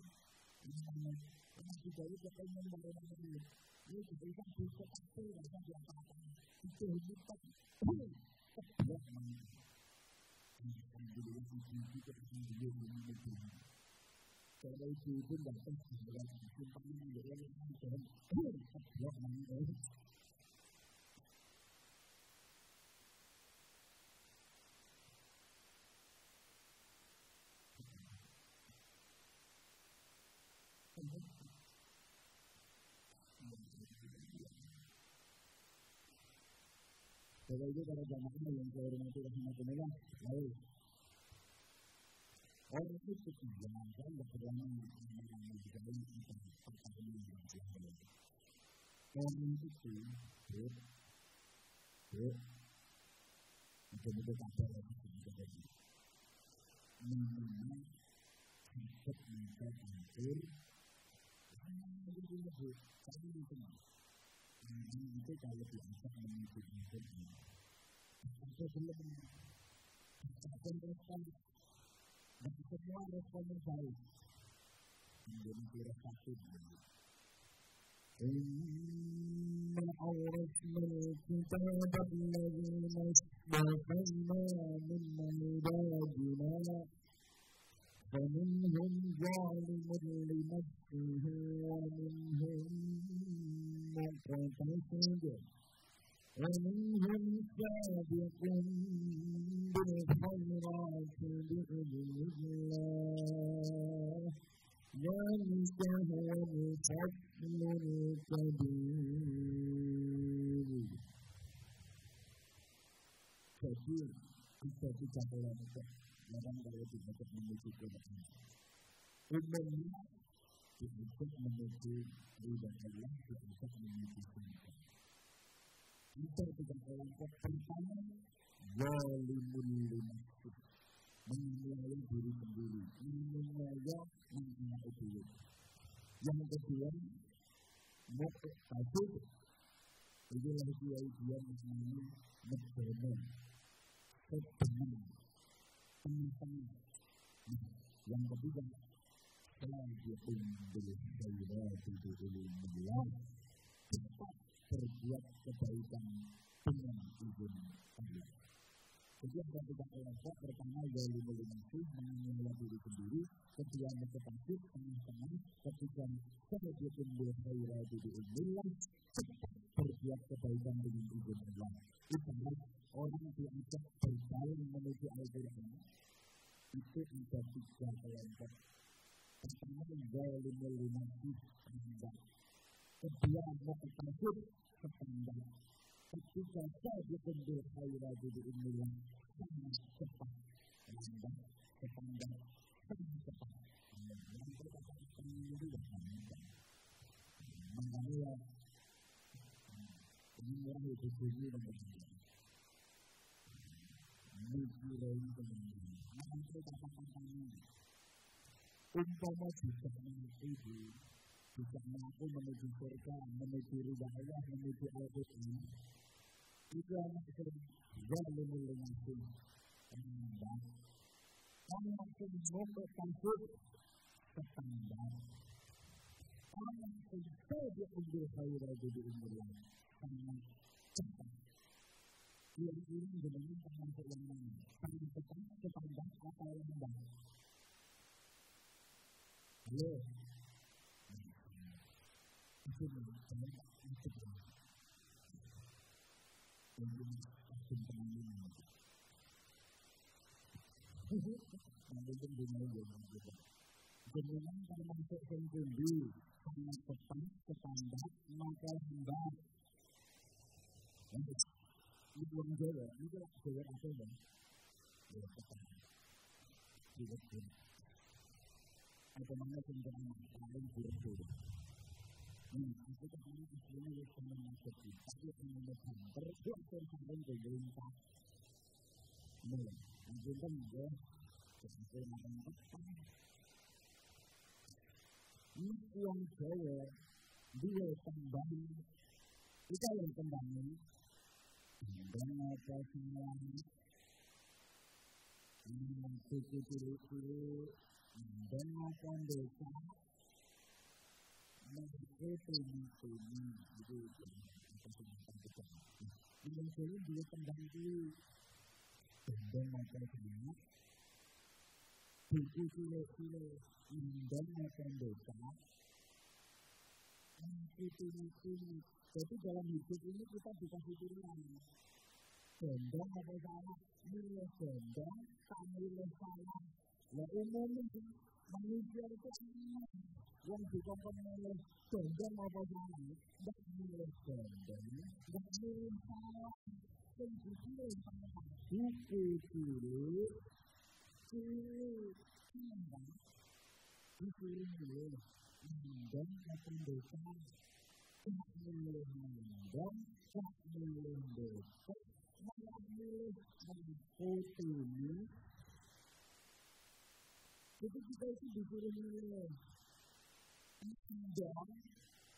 masih jadi katanya mengenai ini kita bisa akhir dengan yang itu kita ya, alhamdulillah itu kita sendiri menjadi. Kalau itu pun datang segera simpan di dalam dan ya ini. Kalau itu para jamaah yang saya hormati rahmatullah, lalu orang itu ketiga kan bagaimana menjadi pertanyaan yang dihasilkan. Orang itu betul-betul ada lagi sebenarnya. Memang hidup mereka hampir sama itu. Itu kalau diajak menuju hidup ini. Itu belum respon dan semua responnya baik. Menjadi kira satu. Inna awrasna al-kitab alladhina istafayna min ibadina فمنهم ظالم لنفسه ومنهم مقتصد ومنهم سابق بالخيرات بإذن الله ذلك هو الفضل الكبير. Jadi kita lakukan dalam kalau kita menuju ke depan. Umumnya untuk menuju ridha Allah, untuk menuju surga. Kita tidak kelompok pertama, zalimul linafsih, menilai diri sendiri, menilai anak itu. Yang kedua, muqtasid, itulah dia mengenai mukmin, sebenarnya. Yang ketiga, sabiqun bil khairati bi'ilmillah, cepat berbuat kebaikan dengan izin Allah. Jadi yang ketiga kelompok pertama zalimul linafsih, menilai diri sendiri, kedua muktasid, tengah-tengah, ketiga sabiqun bil khairati bi'ilmillah, cepat berbuat kebaikan dengan izin Allah. Itulah orang diajak berjalan menuju Al-Quran. Itu ada tiga kelompok. Pertama, zalimul linafsih, kedua, muqtasid, standar. Ketiga, sabiqun bil khairati bi'ilmillah, sangat cepat. Lambat, standar, sangat cepat. Yang pertama, itu lambat. Maknanya, ini orang itu sendiri dan berjalan. Mikirkan dengan nanti kata-kata ini umpama bisa mengaku bisa mengaku menuju surga, menuju ridha Allah, menuju Al-Quran, itu anak zalimul linafsih, standar. Anak muqtasid, standar. Anak sabiqun bil khairati bi'ilmillah, sangat cepat. Yang ini dengan termasuk yang mana? Sangat cepat, standar atau lambat? Halo? sini dan itu yang akan penanganan nanti itu dimulai dengan kita jenengan termasuk sendiri karena tepat standar maka hendak itu orang Jawa itu Jawa apa ya Jawa tepat tidak ada mana jenengan paling buruk itu karena aslinya yang sangat masuk tapi yang mengambil itu akan saling berlimpah nanti kan juga sesuatu yang tepat ini yang saya dia kembali kita yang kembali dan apa semua suku-suku dan apa desa itu apa yang saya dia kembali dan apa semua suku-suku dan apa desa itu jadi dalam hidup ini kita dikasih pilihan gendong apa salah milih gendong tak milih salah ya umumnya manusia itu sama yang dikongkong milih gendong apa salah tak milih gendong tak milih salah yang dipilih salah dipilih dipilih dan apa desa tak milih dan tak milih desa malah milih foto ini jadi kita itu disuruh milih dan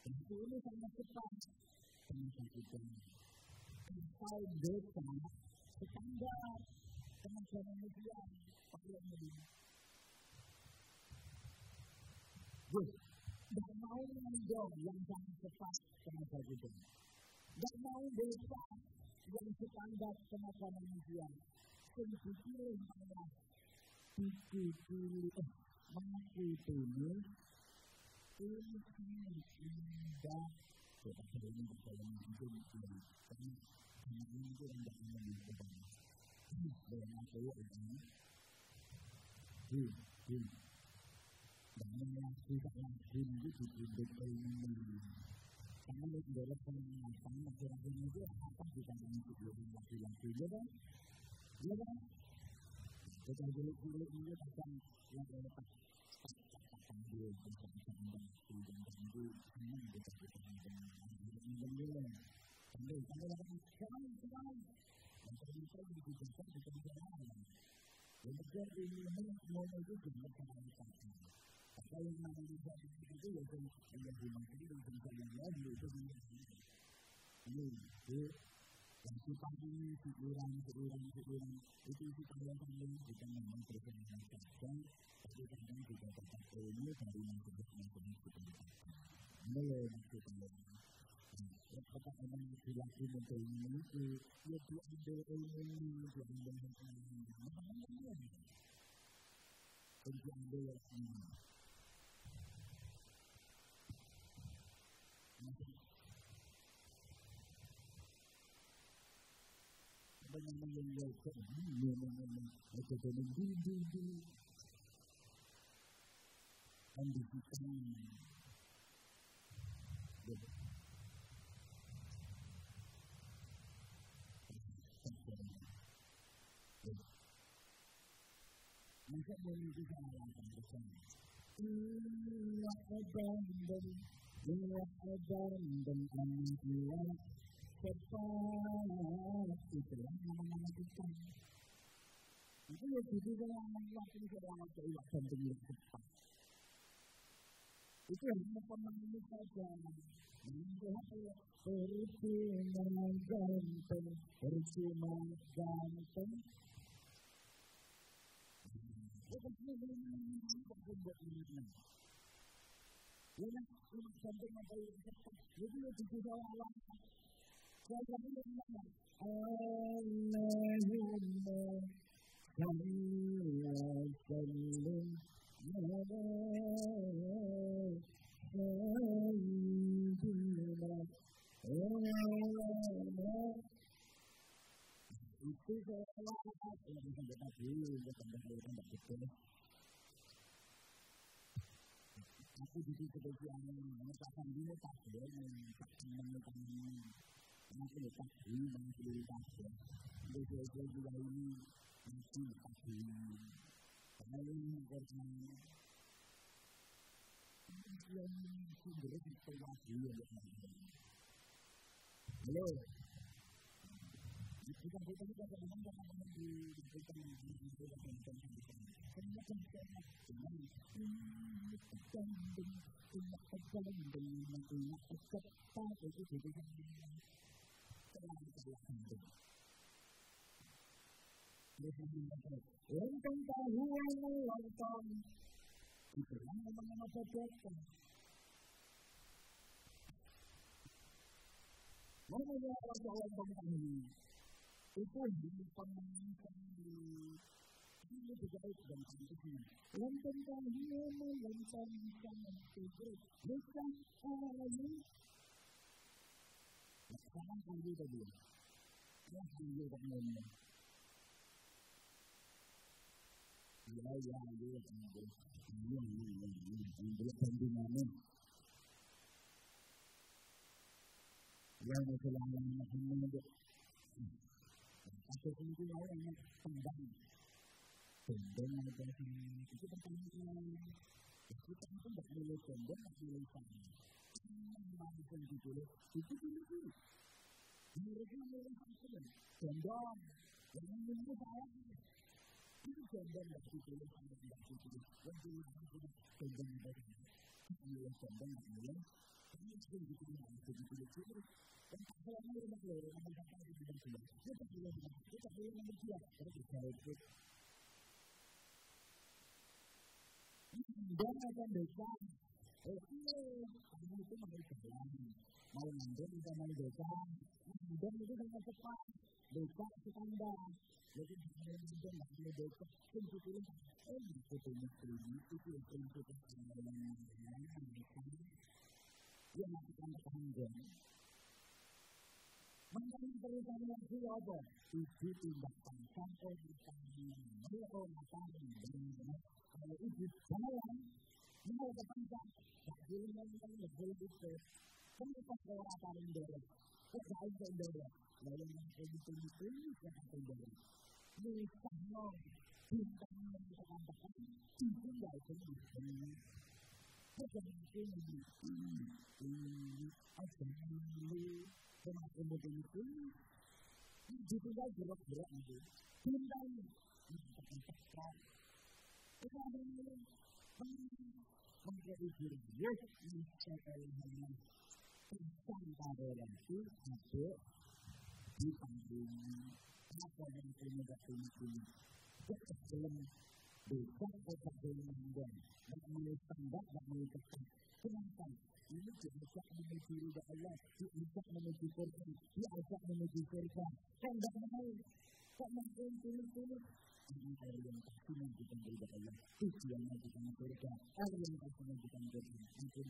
itu ini sangat cepat sama kita asal desa standar dengan manusia pakai ini tidak mau menjawab yang sangat cepat sama kita tidak mau desa yang standar sama manusia sendiri malah dipilih mengaku ini indah kita sering berjalan itu karena ini itu yang tidak menentukan dan aku ini dan mengaku tak itu ditunjuk ini karena itu adalah pengalaman masyarakat itu apa kita menunjuk laki-laki ya kan kita dulu ini akan yang lepas dia bisa mendengar itu ini kita mendengar sampai sekarang yang terlibat di kita yang terjadi ini semua itu juga sangat kalau yang namanya itu ya yang dimaksud dan yang lain itu ini yang kita ini pikiran itu kalian kita memang berkenalan dan tapi kadang juga terpakai ini dari masing-masing kita mulai kita apa yang dilakukan untuk ini itu dia diambil ini diambil ini dengan menjadi maka menuju ke arah yang bersama. Ia abandon dia cepat itu yang namanya kita. Itu ya jadi orang waktu orang dan dengan cepat. Itu hanya pemain saja. Percuma ganteng. Bukan buat ini. Yang sampai apa yang cepat. Jadi itu juga Allah. Saya bilang Allahumma salli wa sallim ala sayyidina yang bisa kita beli, untuk tanda-tanda tidak betul. Aku di situ kebetulan mengucapkan dulu tak boleh, tak mengucapkan ini. Aku letak dulu mengucapkan tak boleh. Betul-betul juga ini masih tak boleh. Kalau ini berkata, yang sendiri situasi yang halo. Kita kadang-kadang dilakukan lontong tahu lontong itu yang namanya apa? Namanya lontong tahu itu di pemanasan ini juga dan itu lontong tahu lontong itu bukan ini sekarang tahu tadi ya tahu kan ya yang selalu atau mungkin orang yang pandang sombong atau itu pertanyaan kita itu tidak boleh sombong, tidak boleh sama yang ditulis itu dulu mereka boleh sombong yang menunggu salah itu sombong tidak ditulis tidak ditulis yang ditulis sombong tidak boleh sombong tidak boleh ini sudah ditulis dan kalau orang mengatakan itu benar, kita boleh mengerti karena kita itu. Dan akan desa, kamu itu mengerjakan, mau ngambil kita mau desa, dan itu sangat cepat, desa standar. Jadi kalau ngambil nggak desa, tentu itu itu dia melakukan tanggung. Mengenai perusahaan yang sudah ada, itu tindakan sampai di kalau itu jalan, mau ke panjang, tak boleh mengenai boleh itu. Kenapa orang paling dorong? Kerjaan yang dorong, lalu yang itu yang paling dorong. Misalnya, bintang yang kita katakan, itu tidak itu. Kerjaan ini, dengan kemudian itu juga gerak-gerak itu tinggal mencapai kita menjadi diri yes mencapai hanya tentang pada itu ada di panggung apa yang punya ini kebetulan bukan kebetulan dan mulai standar dan mulai ketat kenapa ini diajak menuju ridha Allah, diajak menuju surga, diajak menuju surga. Kan tidak mau, tak mungkin pilih-pilih. Ini orang yang pasti menunjukkan ridha Allah, tujuan menunjukkan surga, orang yang pasti menunjukkan surga. Ampun.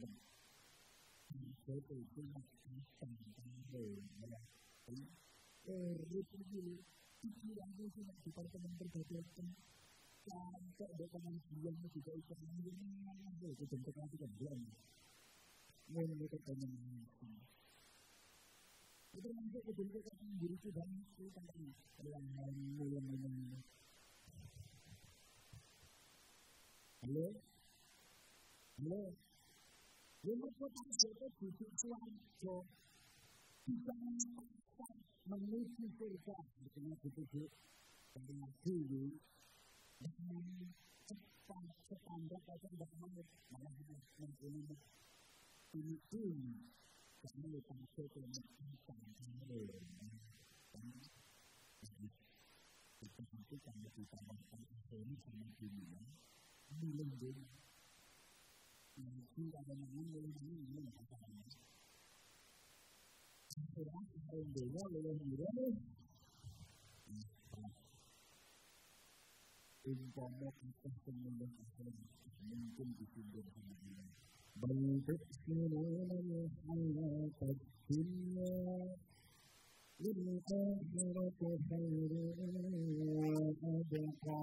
Saya itu makan itu yang itu departemen perbatasan. Sampai dokumen yang juga ikut mengenai itu bentuk lagi kan menurut komunikasi. Itu masuk ke bentuk diri itu banyak itu tentang yang halo, yang berkaitan dengan duduk suarga, bisa menuju surga, dengan duduk dengan diri, dengan standar atau bagaimana malah mempunyai ini karena kita masuk ke mengatakan kita lakukan kita melakukan ini sama dunia dilindungi nanti ada ini mengatakan sekarang Indonesia lebih umpama kita semua mungkin disinggung sama dia bentuk sirunal hayat dunia للآخرة خير وأبقى.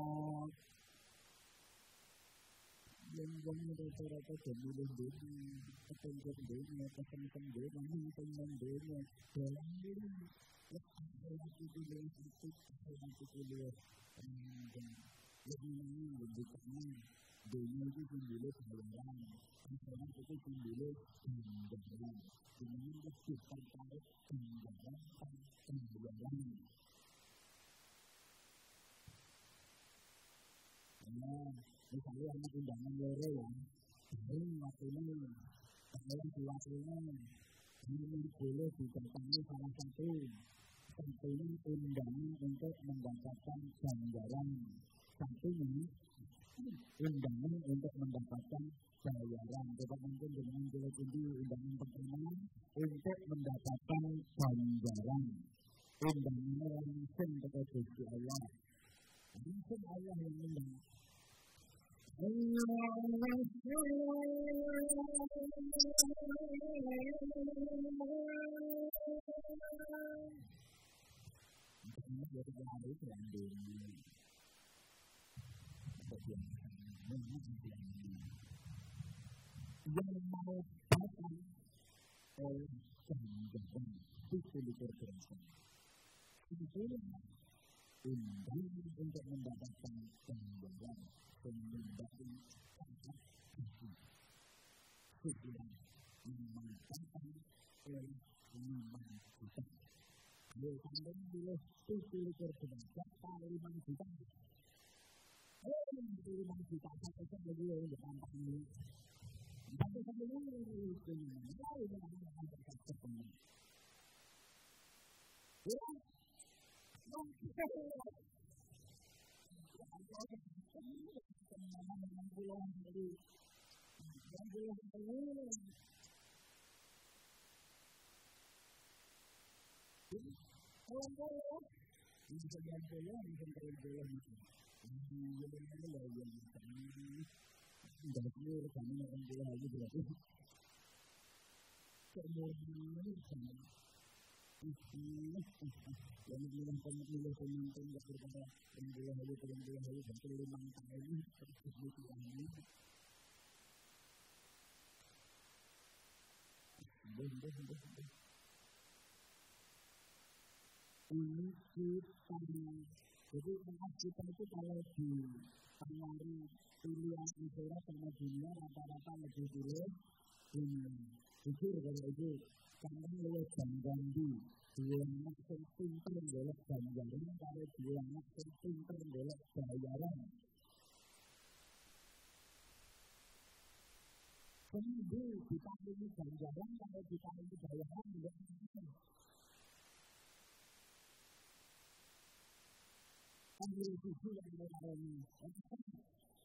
Yang rata-rata pemilih dunia, kepentingan dunia, kepentingan dunia, kepentingan dunia, dalam diri, akhirat itu dia sakit, akhirat itu dia lebih lebih dunia itu simbol kebenaran, akhirat itu simbol kebenaran. Dunia itu terkait kebenaran. Misalnya anak undangan loro ya, ini waktunya, saya diwakilnya, ini boleh didatangi salah satu, satunya undangan untuk mendapatkan ganjaran, satunya undangan untuk mendapatkan bayaran. Coba mungkin dengan jelas ini undangan pertama untuk mendapatkan ganjaran, undangannya langsung kepada Gusti Allah, langsung Allah yang undang. Allah yang mau datang oleh ganjaran itu diperkirakan. Sebetulnya undangan untuk mendapatkan ganjaran mendapatkan sangat tinggi. Sesuai memanfaatkan oleh memang kita. Kalau kalian boleh itu diperkirakan 5 juta. 5 juta sampai lagi yang ditambah ini. Tapi sebelum itu ini kita, jadi kita itu kalau ditawari pilihan negara sama dunia rata-rata lebih pilih dunia. Jujur kalau itu, karena oleh ganti dua anak pintar boleh ganjaran, kalau dua anak pintar boleh bayaran. Kemudian kita ini ganjaran, kalau kita ini bayaran tidak bisa. Ambil susu yang berwarna,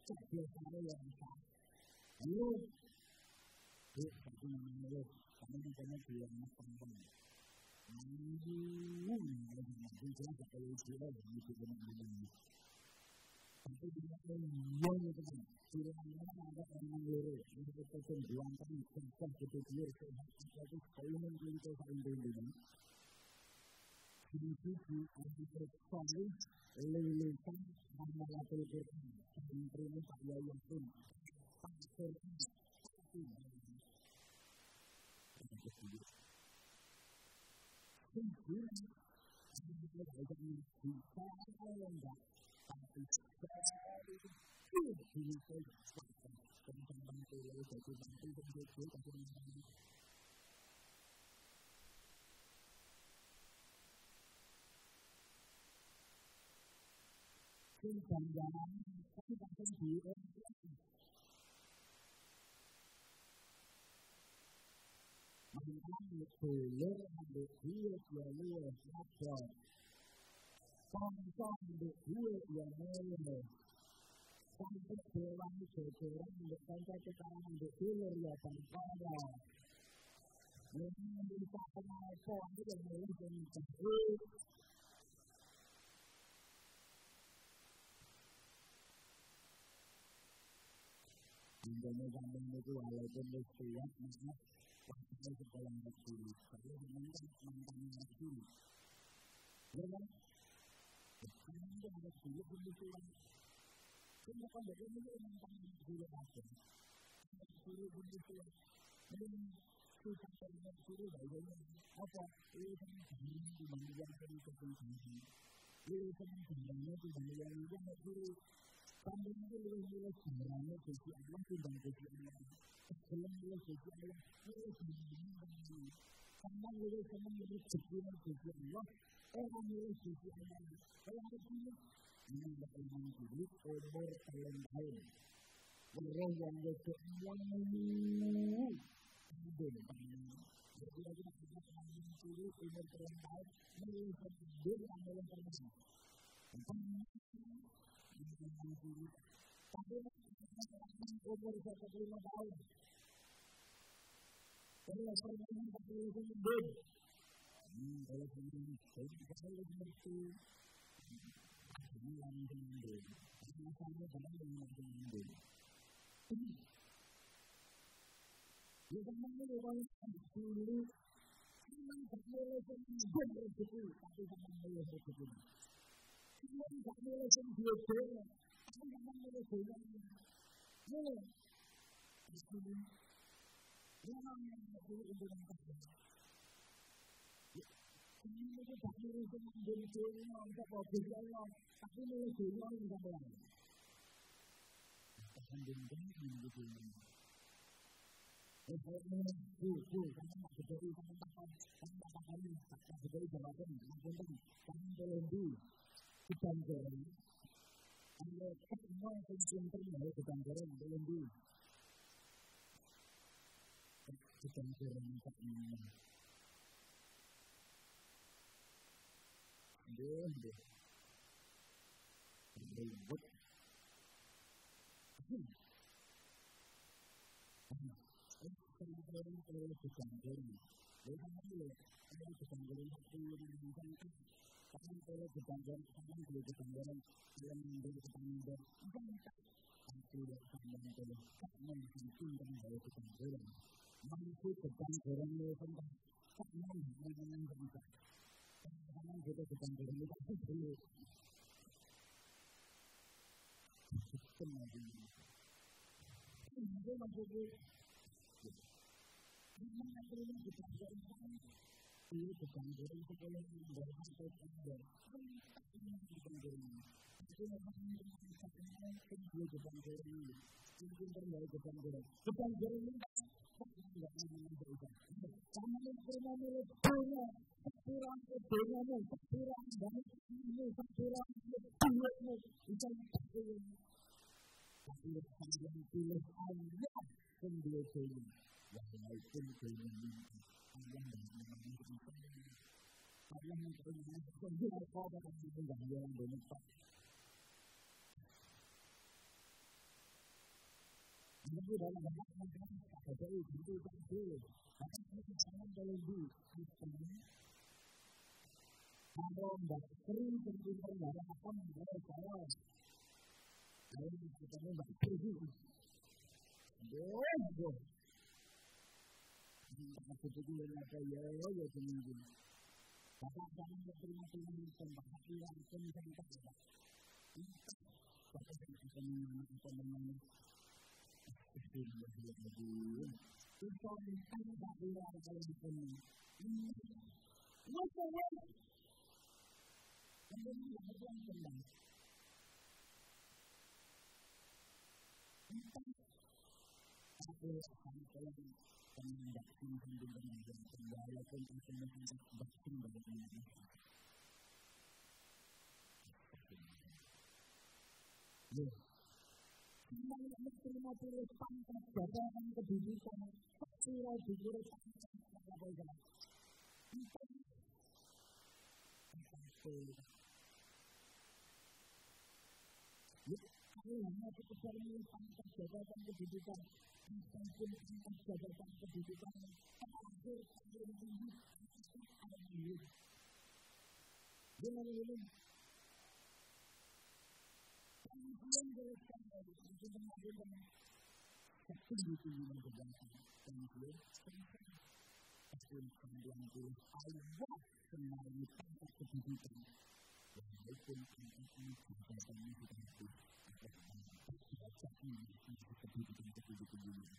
cek biasanya yang besar. Lalu, seperti namanya, karena misalnya dia anak perempuan. Itu jelas kalau istilah yang itu benar-benar. Tapi dia yang itu kan, pilihannya ada orang loro, itu kecenderungan kan, contoh kebetulan itu sekolah itu Indonesia. Ini itu sekali lulusan Mahathir Quran, ini Pak Yayasun, Pak Quran, ganjaran tapi bahkan di makanya boleh ambil duit yang luas ada bangsa ambil duit yang luas sampai doang jajaran ambil bangsa sekarang ambil dolar ya bangsa ini bisa kenapa itu yang luas yang baik. Indonesia itu walaupun kuat, maksudnya waktu sekolah negeri, tapi memang mantan negeri. Ya kan? Karena itu harus dulu kebutuhan. Semua kan bagaimana yang tanggung dulu apa? Dulu kebutuhan. Ini kita perlu dulu bagaimana? Apa? Ini kan dibandingkan dari kebutuhan. Ini kan dibandingkan dengan dulu. Kami itu lebih sebenarnya sisi Allah dan sisi Allah. Sebelum dia sisi Allah, dia dibandingkan dengan karena dia senang dengan sisi Allah. Orang yang sisi Allah. Kalau begini, ini adalah hidup umur paling tahun. Orang yang bersemuanya hidup. Jadi lagi kita akan hidup umur paling tahun. Ini hidup yang paling terbaik. Tapi umur 45 tahun. Kalau saya ingin hidup. Kalau saya ingin hidup. Ini yang hidup. Masalahnya banyak yang hidup. Ya sebenarnya orang yang dulu memang tak boleh hidup rezeki, tapi tak boleh rezeki. Kita tak boleh sendiri, tapi tak boleh sendiri. Ya, rezeki. Orang yang dulu untuk yang kaya. Ini tu tak boleh sendiri untuk bagi Allah, tapi boleh sendiri untuk orang. Akan dendam begitu. Kalau kamu nak jadi kamu tak kali tak jadi jawatan, kamu boleh di kita jalan. Kalau semua konsentrasi dari kita jalan boleh di kita jalan tak ini. Deh. Ribut. Kalau kita jalan, kalau kita jalan itu tapi kalau kita jalan, yang menjadi ketangguhan, bukan aku yang menjadi ketangguhan dari kita jalan. Maksud ketangguhan itu tentang ketangguhan kita. Karena kita ketangguhan itu dulu. Itu maksudnya. Mana perlu kita jalan? Ini ketangguhan itu kalau berhenti ketangguhan. Itu memang dia ketangguhan ini. Mungkin terlalu ketangguhan. Ketangguhan ini tidak berusaha. Kamu pernah melihatnya? Kurang kebenaranmu, kurang banyak ilmu, kurang ilmu. Itu ketangguhan. Tapi yang pilih Allah sendiri. Walaupun kemudian Allah mengambil kita, Allah mengambil semua pada kita yang bermanfaat. Jadi dalam bahasa ada itu boleh. Tapi kita sangat berlebih. Kalau sering berbicara dalam apa mengenai salah, lalu kita berbicara. Boh. Aku jadi apa ya seminggu. Bapak jangan berterima tambah yang penting tak. Bapak akan menang. Itu dia lagi. Itu minta tak dia kalau ini. Masa ya? Ini yang penting. Aku akan mendapat pembinaan walaupun aku mendapat vaksin dari Indonesia. Kita menerima pangkat jabatan kedudukan, sila diberi pangkat jabatan. Kalau hanya sekedar pangkat jabatan kedudukan, meskipun pangkat jabatan kedudukan terakhir paling tinggi ada di dengan ini. Kemudian berkata itu mengajukan setinggi-tingginya jabatan kemudian tahun 90 awal melalui tangkap kehidupan. Walaupun tangkap ini jabatannya sudah habis, ada baca ini masih kehidupan dunia.